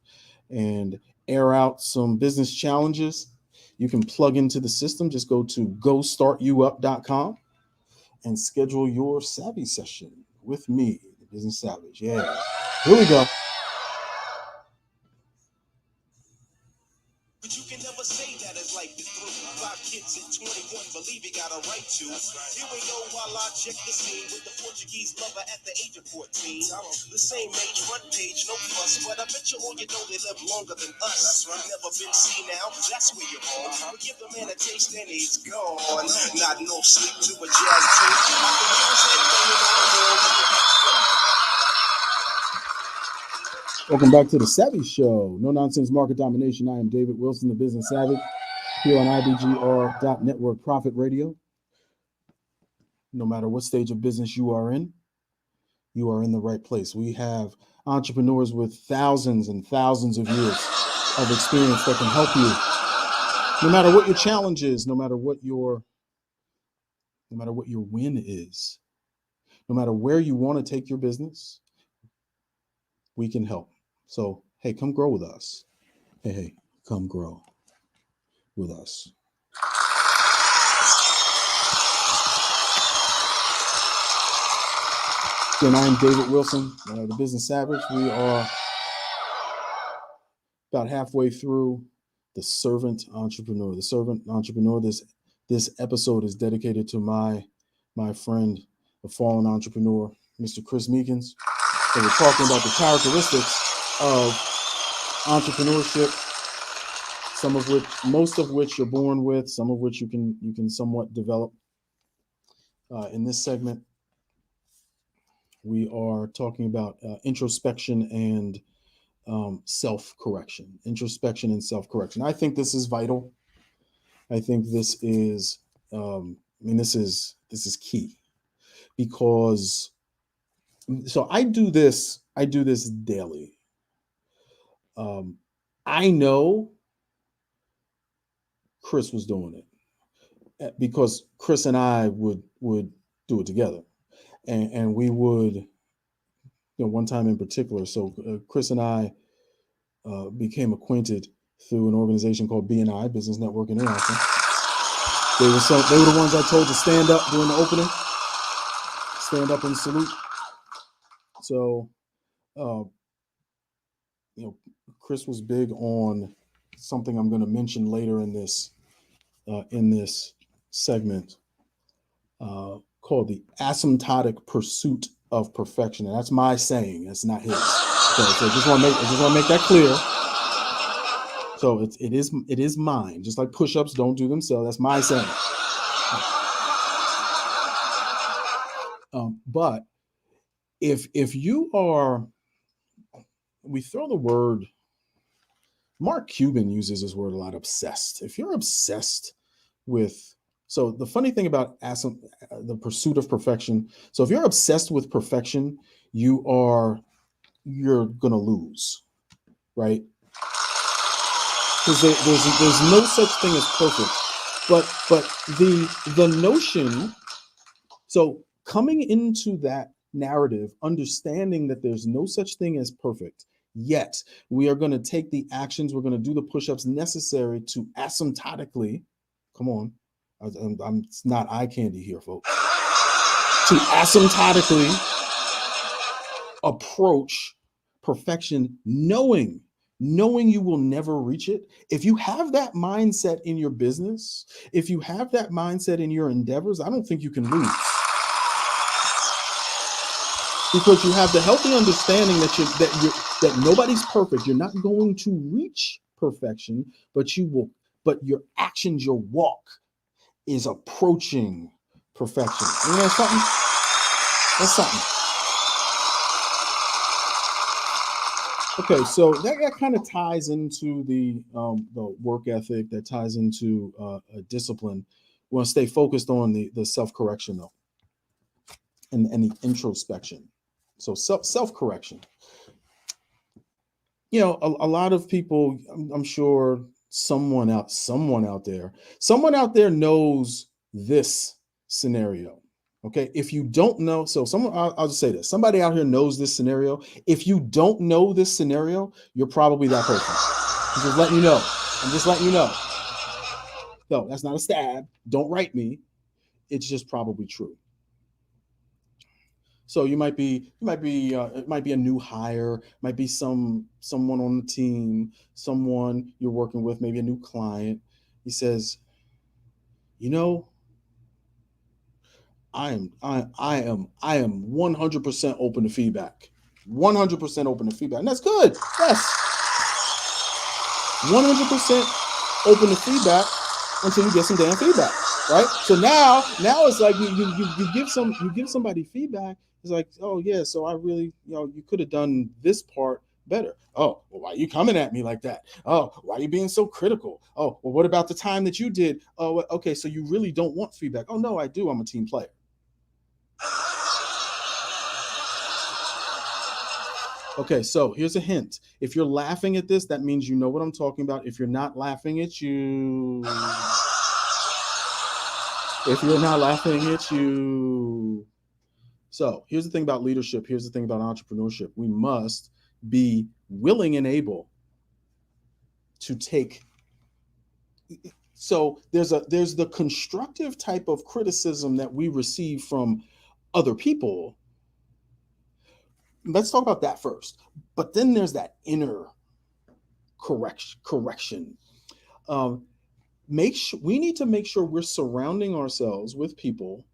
and air out some business challenges, you can plug into the system. Just go to gostartyouup.com and schedule your Savvee session with me, the Business Savage. Yeah, here we go. But you can never say that his life is through. 5 kids at 21, believe he got a right to. Here we go while I check the scene with the Portuguese lover at the age of 14. The same age, front page, no fuss. But I bet you all you know they live longer than us. Never been seen now, that's where you're wrong. We give the man a taste and he's gone. Not no sleep to a jazz tune. I can use anything in the world. Welcome back to the Savvy Show. No nonsense market domination. I am David Wilson, the Business Savage, here on IBGR.network Profit Radio. No matter what stage of business you are in the right place. We have entrepreneurs with thousands and thousands of years of experience that can help you. No matter what your challenge is, no matter what your win is, no matter where you want to take your business, we can help. So, hey, come grow with us. Hey, come grow with us. Again, I'm David Wilson, the Business Savage. We are about halfway through the Servant Entrepreneur. The Servant Entrepreneur. This episode is dedicated to my friend, the fallen entrepreneur, Mr. Chris Meekins. So we're talking about the characteristics of entrepreneurship, most of which you're born with, some of which you can somewhat develop. In this segment, we are talking about introspection and self-correction. Introspection and self-correction. I think this is vital. I think this is this is key, because so I do this daily. I know Chris was doing it because Chris and I would do it together, and we would, one time in particular. So Chris and I became acquainted through an organization called BNI, Business Network International. They were the ones I told to stand up during the opening, stand up and salute. So, Chris was big on something I'm going to mention later in this segment, called the asymptotic pursuit of perfection, and that's my saying. That's not his. So I just want to make that clear. So it is mine. Just like push-ups don't do themselves. That's my saying. But if you are, we throw the word. Mark Cuban uses this word a lot, obsessed. If you're obsessed with, so the funny thing about the pursuit of perfection, so if you're obsessed with perfection, you're going to lose, right? Because there's no such thing as perfect. But the notion, so coming into that narrative, understanding that there's no such thing as perfect, yet we are going to take the actions, we're going to do the push-ups necessary to asymptotically, come on, it's not eye candy here, folks, to asymptotically approach perfection, knowing you will never reach it. If you have that mindset in your business, if you have that mindset in your endeavors, I don't think you can lose. because you have the healthy understanding that nobody's perfect. You're not going to reach perfection, but you will. But your actions, your walk, is approaching perfection. You know something? That's something. Okay, so that kind of ties into the work ethic. That ties into a discipline. We want to stay focused on the self-correction though, and the introspection. So self-correction. You know, a lot of people, I'm sure someone out there knows this scenario. Okay, if you don't know, so someone, I'll just say this: somebody out here knows this scenario. If you don't know this scenario, you're probably that person. I'm just letting you know. I'm just letting you know. No, that's not a stab. Don't write me. It's just probably true. So it might be a new hire, might be someone on the team, someone you're working with, maybe a new client. He says, you know, I am 100% open to feedback. 100% open to feedback. And that's good. Yes. 100% open to feedback until you get some damn feedback. Right? So now it's like you give somebody feedback. It's like, oh yeah, so I really, you could have done this part better. Oh, well, why are you coming at me like that? Oh, why are you being so critical? Oh, well, what about the time that you did? Oh, okay, so you really don't want feedback. Oh no, I do. I'm a team player. Okay, so here's a hint. If you're laughing at this, that means you know what I'm talking about. If you're not laughing at you, So here's the thing about leadership. Here's the thing about entrepreneurship. We must be willing and able to take. So there's the constructive type of criticism that we receive from other people. Let's talk about that first. But then there's that inner correction. We need to make sure we're surrounding ourselves with people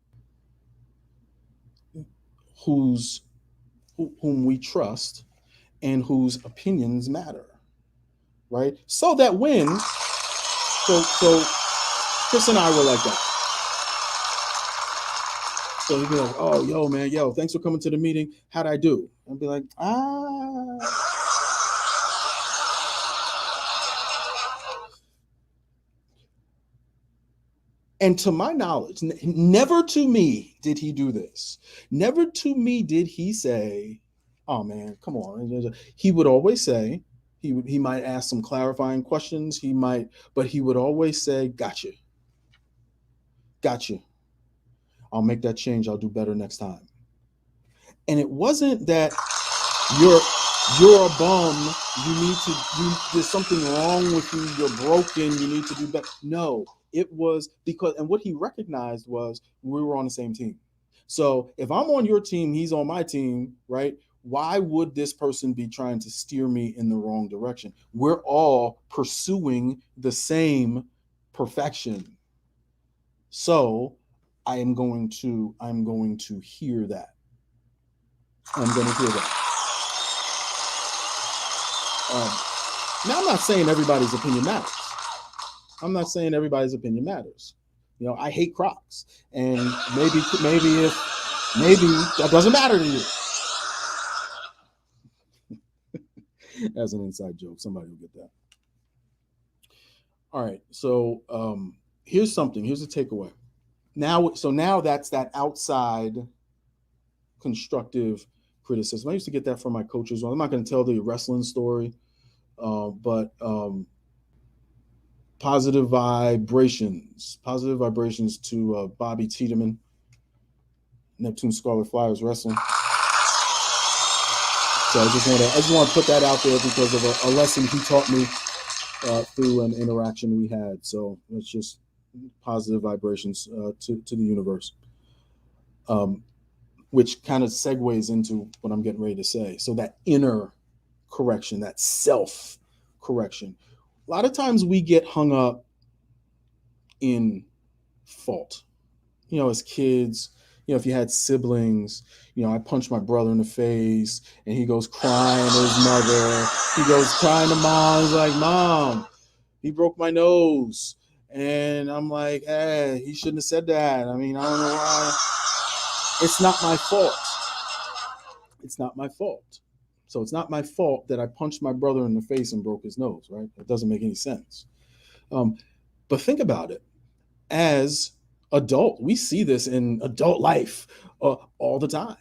whom we trust and whose opinions matter, right? So that when, so Chris and I were like that. So he'd be like, oh, yo, man, thanks for coming to the meeting. How'd I do? I'd be like, And to my knowledge, never to me did he do this. Never to me did he say, oh man, come on. He would always say, he might ask some clarifying questions. But he would always say, gotcha. I'll make that change. I'll do better next time. And it wasn't that you're a bum. There's something wrong with you. You're broken. You need to do better. No, it was and what he recognized was we were on the same team. So if I'm on your team, he's on my team, right? Why would this person be trying to steer me in the wrong direction? We're all pursuing the same perfection. So I'm going to hear that. I'm going to hear that. Now, I'm not saying everybody's opinion matters. I hate Crocs, and maybe that doesn't matter to you. As an inside joke, somebody will get that. All right, so here's a takeaway. Now that's that outside constructive criticism. I used to get that from my coaches. Well, I'm not going to tell the wrestling story, but positive vibrations to Bobby Tiedemann, Neptune Scarlet Flyers wrestling. So I just want to put that out there because of a lesson he taught me through an interaction we had. So it's just positive vibrations to the universe, which kind of segues into what I'm getting ready to say. So that inner correction, that self-correction. A lot of times we get hung up in fault. As kids, if you had siblings, I punched my brother in the face and he goes crying to his mother. He goes crying to mom. He's like, Mom, he broke my nose. And I'm like, hey, he shouldn't have said that. I mean, I don't know why. It's not my fault. It's not my fault. So it's not my fault that I punched my brother in the face and broke his nose, right? That doesn't make any sense. But think about it. As adult, we see this in adult life all the time.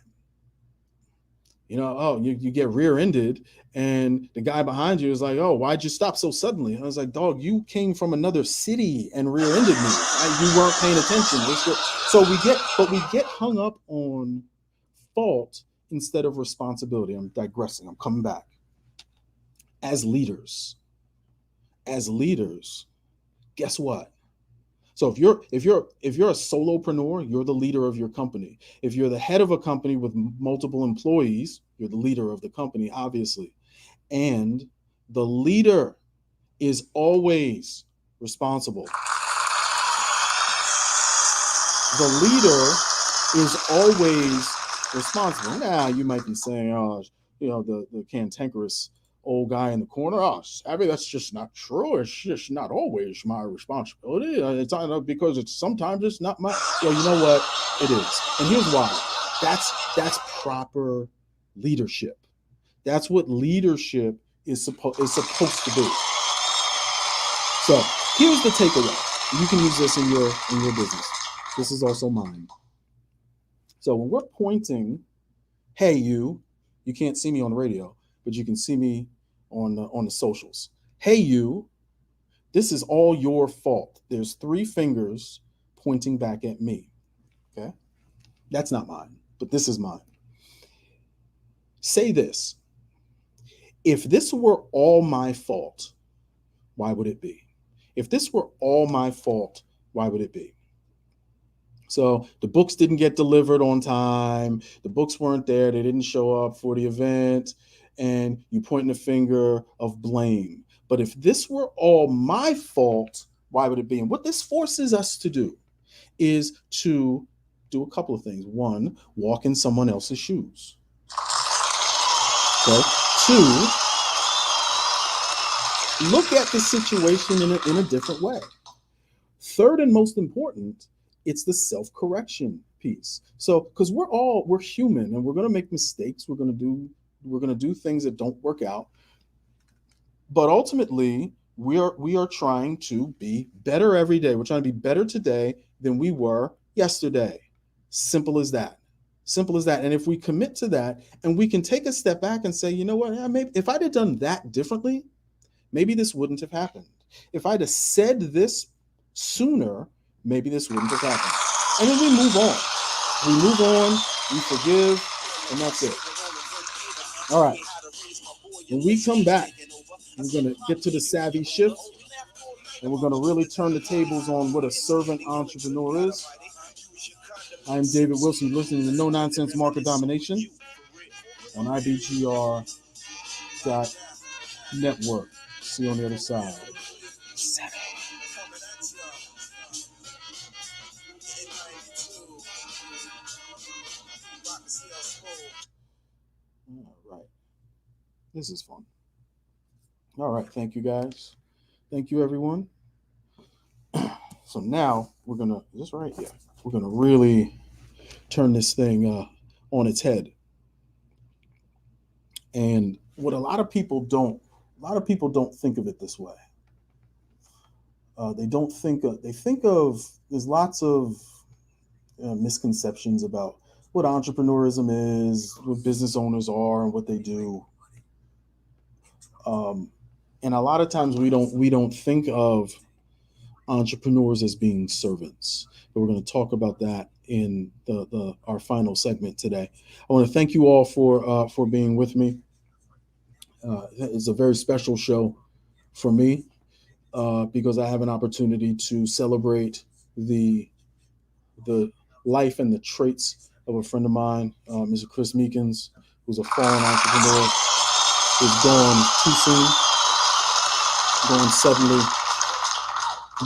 You get rear-ended and the guy behind you is like, oh, why'd you stop so suddenly? And I was like, dog, you came from another city and rear-ended me. You weren't paying attention. So we get hung up on fault instead of responsibility. I'm digressing. I'm coming back. As leaders, guess what? So if you're a solopreneur, you're the leader of your company. If you're the head of a company with multiple employees, you're the leader of the company, obviously. And the leader is always responsible. The leader is always responsible. Now you might be saying, oh, the cantankerous old guy in the corner. Oh, Savvy, that's just not true. It's just not always my responsibility. It's not because sometimes it's not my. Well, you know what? It is, and here's why. That's proper leadership. That's what leadership is supposed to be. So here's the takeaway. You can use this in your business. This is also mine. So when we're pointing, hey, you can't see me on the radio, but you can see me on the socials. Hey, you, this is all your fault. There's 3 fingers pointing back at me. Okay. That's not mine, but this is mine. Say this. If this were all my fault, why would it be? If this were all my fault, why would it be? So the books didn't get delivered on time. The books weren't there. They didn't show up for the event. And you pointing a finger of blame. But if this were all my fault, why would it be? And what this forces us to do is to do a couple of things. 1, walk in someone else's shoes. Okay. 2, look at the situation in a different way. 3rd, and most important, it's the self-correction piece. So, because we're human and we're going to make mistakes. We're going to do things that don't work out. But ultimately, we are trying to be better every day. We're trying to be better today than we were yesterday. Simple as that. Simple as that. And if we commit to that and we can take a step back and say, you know what, maybe if I'd have done that differently, maybe this wouldn't have happened. If I'd have said this sooner, maybe this wouldn't have happened. And then we move on. We move on, we forgive, and that's it. All right. When we come back, we're going to get to the savvy shift, and we're going to really turn the tables on what a servant entrepreneur is. I'm David Wilson, listening to No Nonsense Market Domination on IBGR.network. See you on the other side. All right. This is fun. All right. Thank you, guys. Thank you, everyone. So now we're going to, is this right? Yeah. We're going to really turn this thing on its head. And what a lot of people don't think of it this way. They think of, there's lots of misconceptions about what entrepreneurism is, what business owners are, and what they do. And a lot of times we don't think of entrepreneurs as being servants. But we're going to talk about that in our final segment today. I want to thank you all for being with me. It's a very special show for me because I have an opportunity to celebrate the life and the traits of a friend of mine, Mr. Chris Meekins, who's a fallen entrepreneur, who's gone too soon, gone suddenly.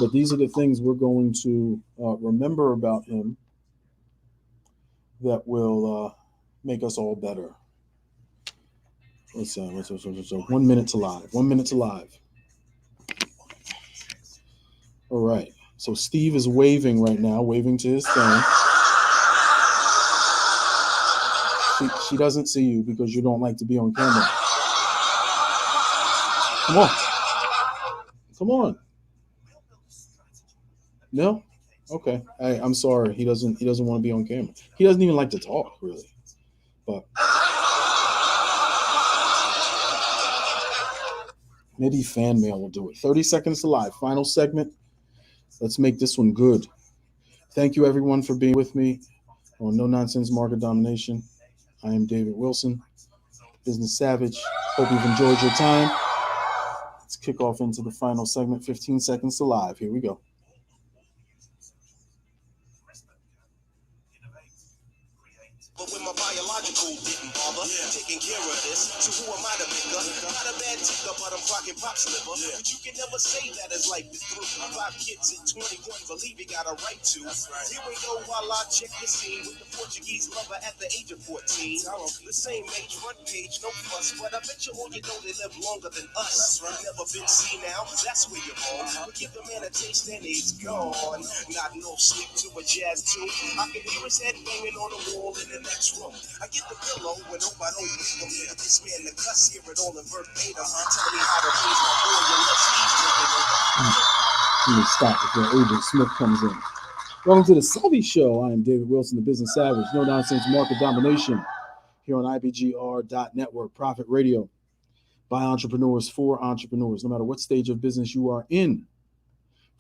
But these are the things we're going to remember about him that will make us all better. What's 1 minute to live. 1 minute to live. All right. So Steve is waving right now, waving to his phone. She doesn't see you because you don't like to be on camera. Come on. Come on. No? Okay. I'm sorry. He doesn't want to be on camera. He doesn't even like to talk, really. But maybe fan mail will do it. 30 seconds to live. Final segment. Let's make this one good. Thank you, everyone, for being with me on No Nonsense Market Domination. I am David Wilson, Business Savage. Hope you've enjoyed your time. Let's kick off into the final segment. 15 seconds to live. Here we go. But when my biological didn't bother taking care of this, so who am I to pick up? Not a bad ticker, but I'm clocking pop's liver. But you can never say that as life is through. 5 kids at 21, believe you got a right to. Here we go while I check the scene with the Portuguese lover at the age of 14. The same age, front page, no fuss, but I bet you all you know they live longer than us. Never been seen now, that's where you're wrong. But give the man a taste and he's gone. Not no sleep to a jazz tune. I can hear his head banging on the wall in the next room. I get the pillow when hope I don't wake him. This man the cuss, hear it all in verbatim. Tell me how to raise my boy unless he's taking over. Let me stop before Agent Smith comes in. Welcome to the Savvee Show. I am David Wilson, the Business Savage. No Nonsense Market Domination here on IBGR.network, Profit Radio, by entrepreneurs for entrepreneurs, no matter what stage of business you are in,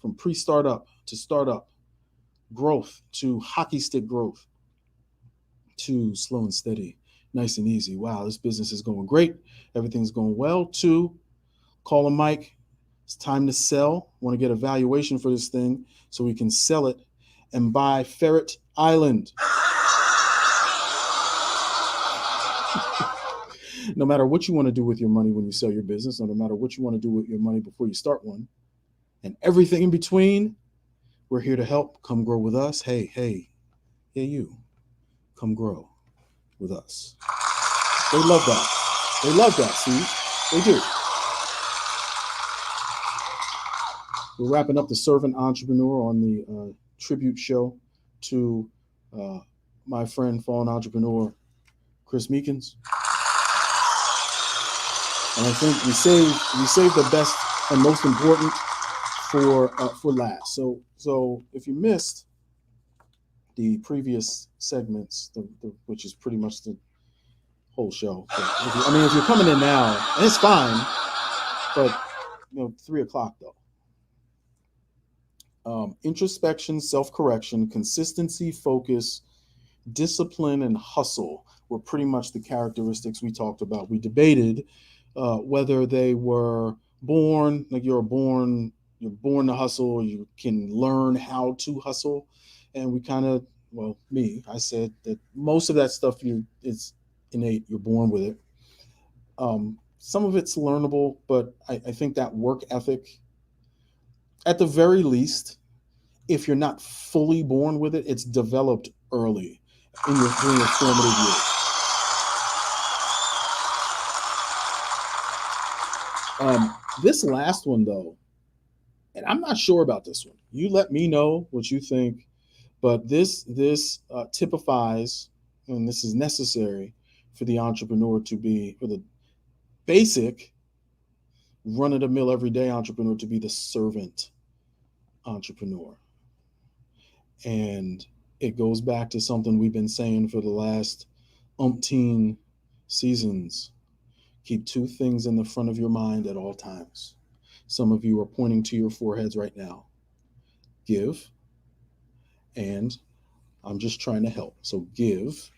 from pre-startup to startup, growth to hockey stick growth, to slow and steady, nice and easy. Wow, this business is going great. Everything's going well. To call a Mike. It's time to sell. Want to get a valuation for this thing so we can sell it and buy Ferret Island. No matter what you want to do with your money when you sell your business, no matter what you want to do with your money before you start one, and everything in between, we're here to help. Come grow with us. Hey, you. Come grow with us. They love that. They love that, see? They do. We're wrapping up the Servant Entrepreneur on the tribute show to my friend, fallen entrepreneur, Chris Meekins. And I think we saved the best and most important for last. So if you missed the previous segments, which is pretty much the whole show. If you're coming in now, and it's fine, but 3:00 though. Introspection, self-correction, consistency, focus, discipline, and hustle were pretty much the characteristics we talked about. We debated whether they were born, like you're born to hustle, or you can learn how to hustle. And we kind of, I said that most of that stuff it's innate, you're born with it. Some of it's learnable, but I think that work ethic, at the very least, if you're not fully born with it, it's developed early during your formative years. This last one, though, and I'm not sure about this one. You let me know what you think, but this typifies, and this is necessary for the entrepreneur to be, for the basic run-of-the-mill everyday entrepreneur to be the servant entrepreneur. And it goes back to something we've been saying for the last umpteen seasons. Keep 2 things in the front of your mind at all times. Some of you are pointing to your foreheads right now. Give, and I'm just trying to help. So give,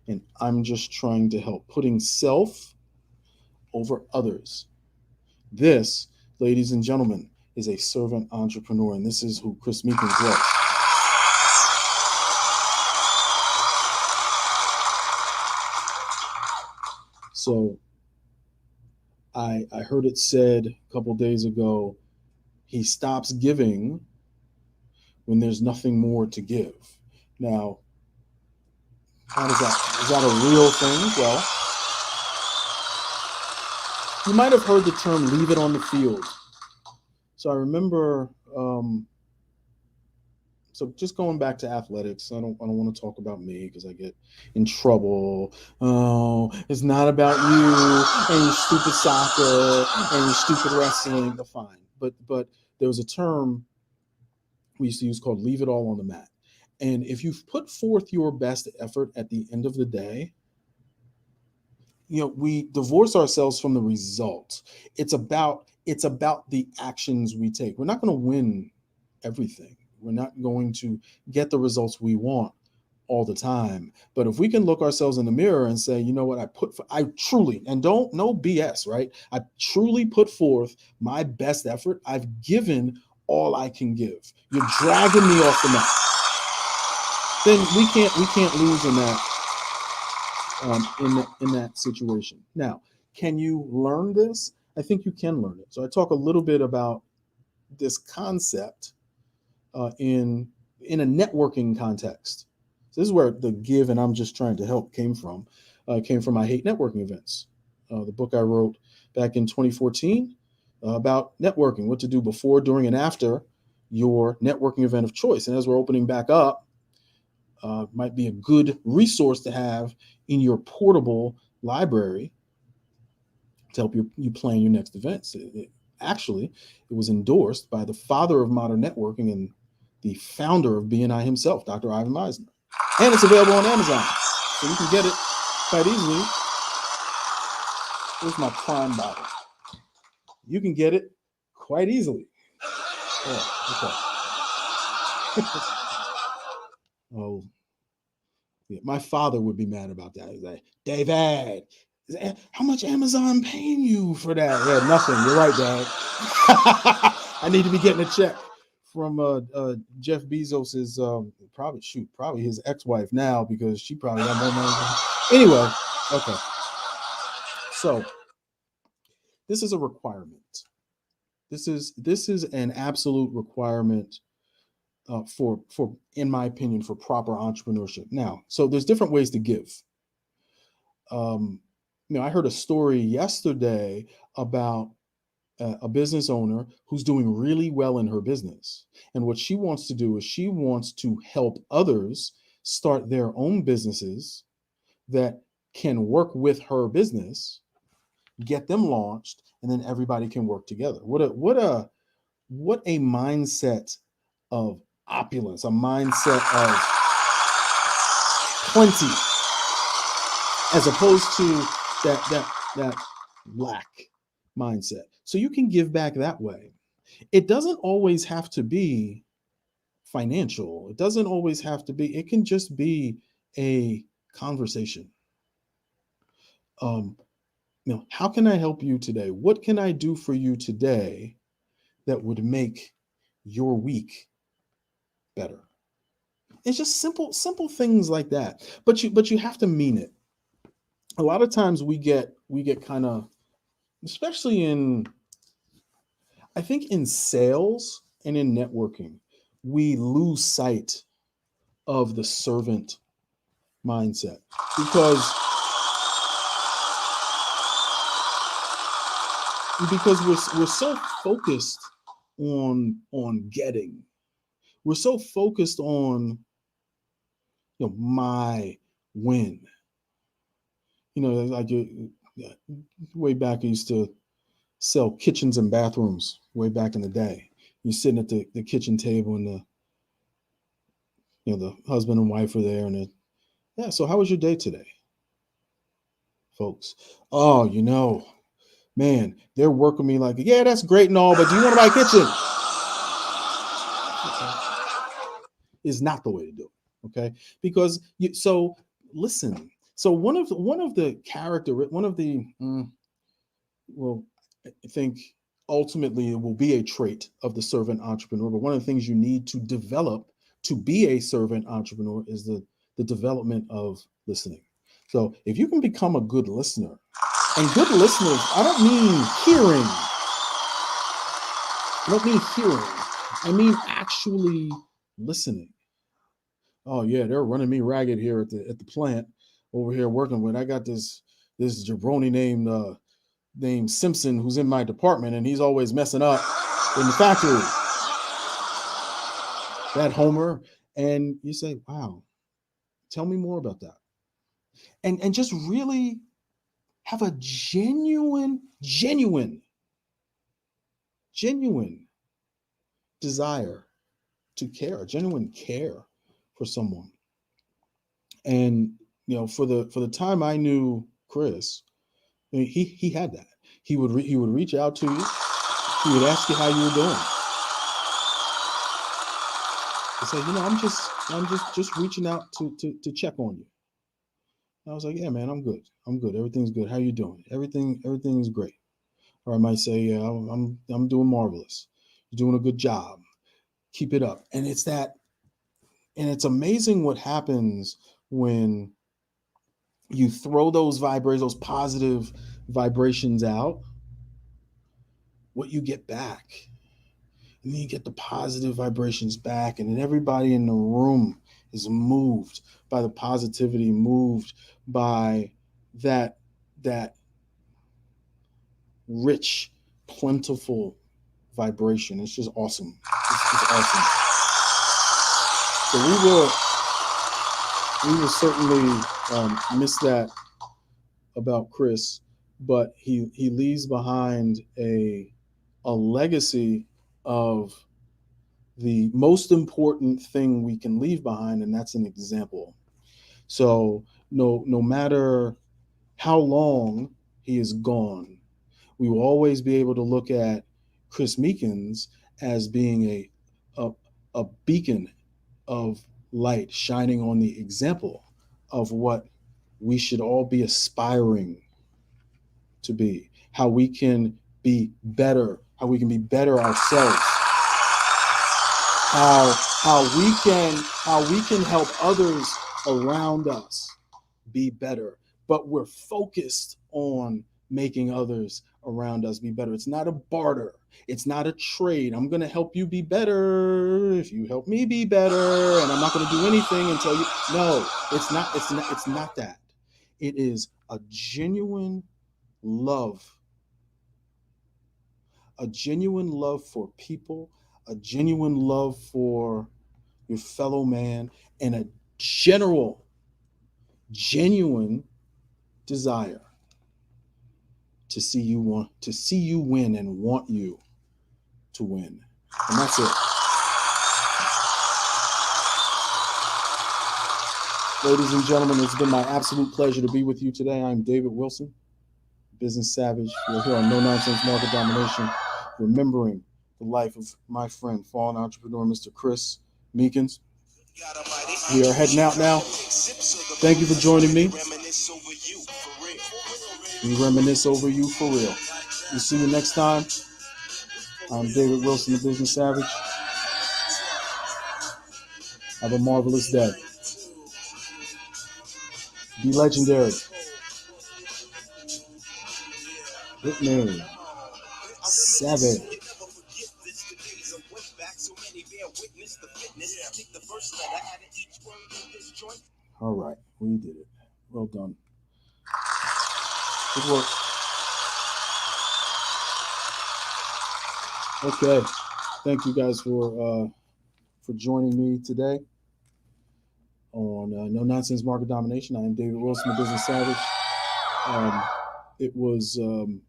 and I'm just trying to help. Putting self over others. This, ladies and gentlemen, is a servant entrepreneur, and this is who Chris Meekins was. So I heard it said a couple days ago, he stops giving when there's nothing more to give. Now, How does that? Is that a real thing? Well, you might have heard the term "leave it on the field." So I remember. So just going back to athletics, I don't want to talk about me because I get in trouble. Oh, it's not about you and your stupid soccer and your stupid wrestling. But fine. But there was a term we used to use called "leave it all on the mat." And if you've put forth your best effort at the end of the day, we divorce ourselves from the result. It's about the actions we take. We're not going to win everything. We're not going to get the results we want all the time. But if we can look ourselves in the mirror and say, you know what, I truly, and don't, no BS, right? I truly put forth my best effort. I've given all I can give. You're dragging me off the mat. Then we can't lose in that situation. Now, can you learn this? I think you can learn it. So I talk a little bit about this concept in a networking context. So this is where the give and I'm just trying to help came from. Came from I Hate Networking Events, the book I wrote back in 2014 about networking, what to do before, during, and after your networking event of choice. And as we're opening back up, might be a good resource to have in your portable library to help you plan your next events. Actually, it was endorsed by the father of modern networking and the founder of BNI himself, Dr. Ivan Misner. And it's available on Amazon, so you can get it quite easily. Here's my Prime bottle. You can get it quite easily. Oh, okay. Oh, yeah, my father would be mad about that. He's like, David, how much Amazon paying you for that? Yeah, nothing. You're right, Dad. I need to be getting a check from Jeff Bezos's probably his ex-wife now, because she probably got more money. Anyway, okay. So this is a requirement. This is an absolute requirement for in my opinion, for proper entrepreneurship. Now, so there's different ways to give. I heard a story yesterday about a business owner who's doing really well in her business. And what she wants to do is she wants to help others start their own businesses that can work with her business, get them launched, and then everybody can work together. What a mindset of opulence, a mindset of plenty, as opposed to that lack mindset. So you can give back that way. It doesn't always have to be financial. It doesn't always have to be. It can just be a conversation. How can I help you today? What can I do for you today that would make your week better? It's just simple things like that. But you have to mean it. A lot of times we get kind of, especially I think in sales and in networking, we lose sight of the servant mindset because we're so focused on getting. We're so focused on my win. Like way back, I used to sell kitchens and bathrooms way back in the day. You're sitting at the kitchen table and the husband and wife are there, and yeah, so how was your day today, folks? Oh, man, they're working me like, yeah, that's great and all, but do you want to buy a kitchen? Is not the way to do it, okay? Because listen. So one of the I think ultimately it will be a trait of the servant entrepreneur, but one of the things you need to develop to be a servant entrepreneur is the development of listening. So if you can become a good listener, and good listeners, I don't mean hearing. I mean actually listening. Oh yeah, they're running me ragged here at the plant over here working with. I got this jabroni named Simpson who's in my department, and he's always messing up in the factory. That Homer, and you say, wow, tell me more about that, and just really have a genuine desire to care, genuine care for someone. And for the time I knew Chris, I mean, he had that. He would reach out to you. He would ask you how you were doing. He said, I'm just reaching out to check on you. And I was like, yeah, man, I'm good. I'm good. Everything's good. How you doing? Everything is great. Or I might say, yeah, I'm doing marvelous. You're doing a good job. Keep it up. And it's amazing what happens when you throw those positive vibrations out, what you get back. And then you get the positive vibrations back, and then everybody in the room is moved by the positivity, moved by that rich, plentiful vibration. It's just awesome. It's awesome. So we will certainly miss that about Chris, but he leaves behind a legacy of the most important thing we can leave behind, and that's an example. So no matter how long he is gone, we will always be able to look at Chris Meekins as being a beacon of light shining on the example of what we should all be aspiring to be, how we can be better, ourselves, how we can help others around us be better. But we're focused on making others around us be better. It's not a barter. It's not a trade. I'm going to help you be better if you help me be better, and I'm not going to do anything until you. No, it's not that. It is a genuine love. A genuine love for people, a genuine love for your fellow man, and a genuine desire to see you win and want you to win. And that's it. Ladies and gentlemen, it's been my absolute pleasure to be with you today. I'm David Wilson, Business Savage. We're here on No Nonsense Market Domination, remembering the life of my friend, fallen entrepreneur, Mr. Chris Meekins. We are heading out now. Thank you for joining me. We reminisce over you for real. We'll see you next time. I'm David Wilson, the Business Savage. Have a marvelous day. Be legendary. Hit me. Savage. All right, we did it. Well done. Good work. Okay, thank you guys for joining me today on No Nonsense Market Domination. I am David Wilson, the Business Savage. It wasn't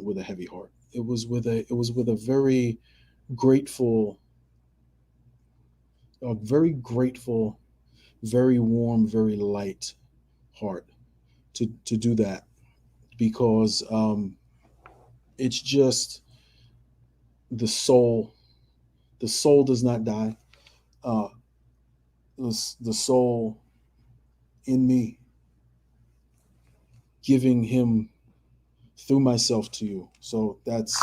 with a heavy heart. It was with a very grateful, very warm, very light heart to do that, because it's just the soul does not die. The soul in me giving him through myself to you. So that's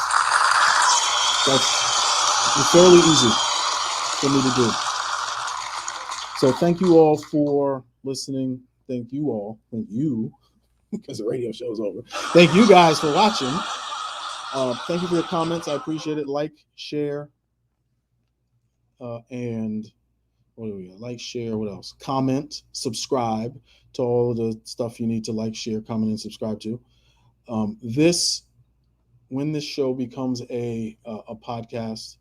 fairly easy for me to do. So thank you all for listening. Thank you, because the radio show is over. Thank you guys for watching. Thank you for your comments. I appreciate it. Like, share, and What do we got? Like, share, what else? Comment, subscribe to all of the stuff you need to like, share, comment, and subscribe to. This, when this show becomes a podcast,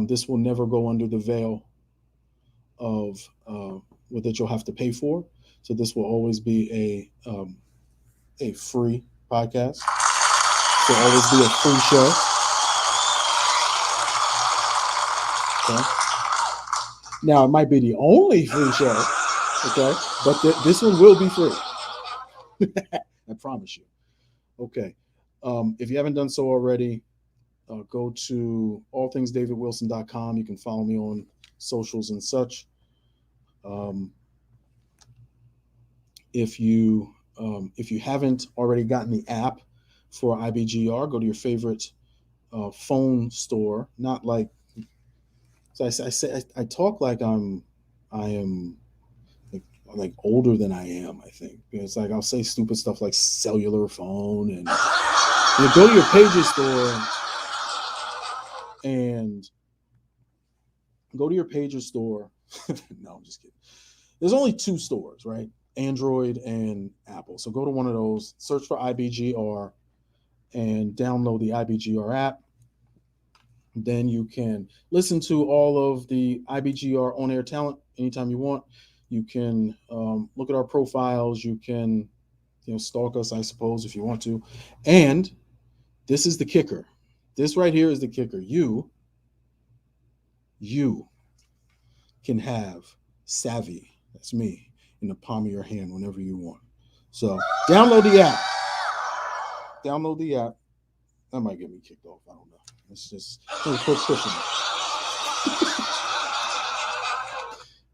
this will never go under the veil of what that you'll have to pay for. So this will always be a free podcast. So always be a free show. Okay. Now it might be the only free show. Okay, but this one will be free. I promise you. Okay. If you haven't done so already, go to allthingsdavidwilson.com. You can follow me on socials and such. If you haven't already gotten the app for IBGR, go to your favorite phone store. Not like, so I talk like I am like older than I am. I think it's like I'll say stupid stuff like cellular phone, and you go to your pages store and go to your pager store. No, I'm just kidding. There's only two stores, right? Android and Apple. So go to one of those, search for IBGR, and download the IBGR app. Then you can listen to all of the IBGR on-air talent anytime you want. You can look at our profiles. You can, stalk us, I suppose, if you want to. And this is the kicker. This right here is the kicker. You can have Savvee, that's me, in the palm of your hand whenever you want. So download the app. Download the app. That might get me kicked off. I don't know. It's just pushing it.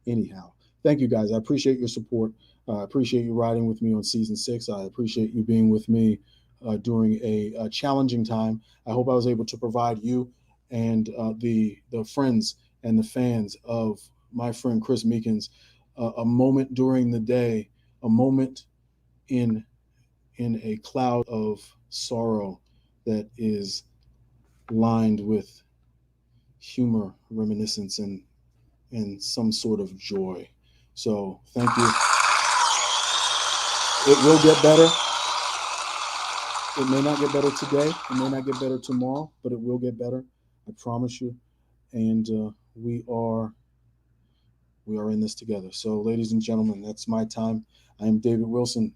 Anyhow, thank you guys. I appreciate your support. I appreciate you riding with me on season 6. I appreciate you being with me during a challenging time. I hope I was able to provide you and the friends and the fans of my friend Chris Meekins a moment during the day, a moment in a cloud of sorrow that is lined with humor, reminiscence, and some sort of joy. So thank you. It will get better. It may not get better today. It may not get better tomorrow, but it will get better. I promise you. And we are in this together. So, ladies and gentlemen, that's my time. I am David Wilson,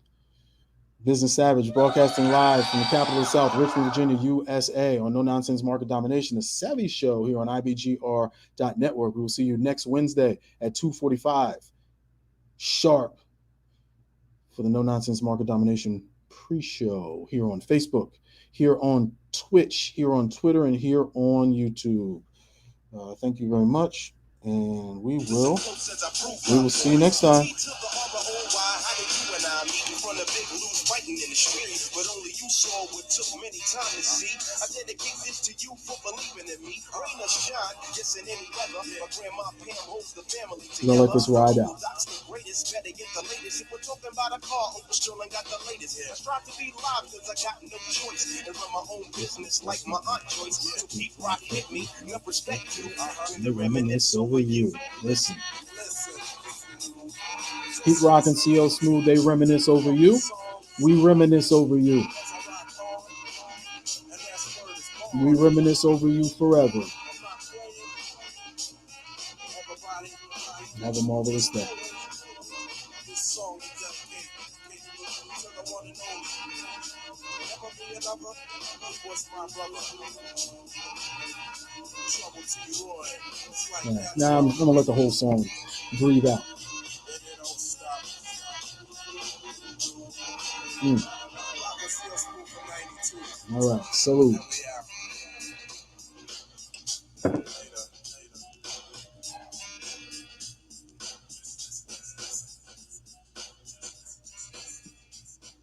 Business Savage, broadcasting live from the capital of the South, Richmond, Virginia, USA, on No Nonsense Market Domination, the Savvy Show here on IBGR.network. We will see you next Wednesday at 2:45 sharp for the No Nonsense Market Domination pre-show here on Facebook, here on Twitch, here on Twitter, and here on YouTube. Thank you very much, and we will see you next time. Fighting in the street, but only you saw what took many time to see. I dedicate this to you for believing in me. Rain or shine, yes, in any weather. My grandma Pam holds the family together. You're gonna let this ride out. The greatest, better get the latest. If we're talking about a car, Uncle Sterling got the latest. I strive to be live because I got no choice and run my own business like my aunt Joyce. So keep rock, hit me, enough respect to when they reminisce over you. Listen. Keep rocking, CL Smooth. They reminisce over you. We reminisce over you. We reminisce over you forever. Have a marvelous day. Now I'm going to let the whole song breathe out. All right, salute.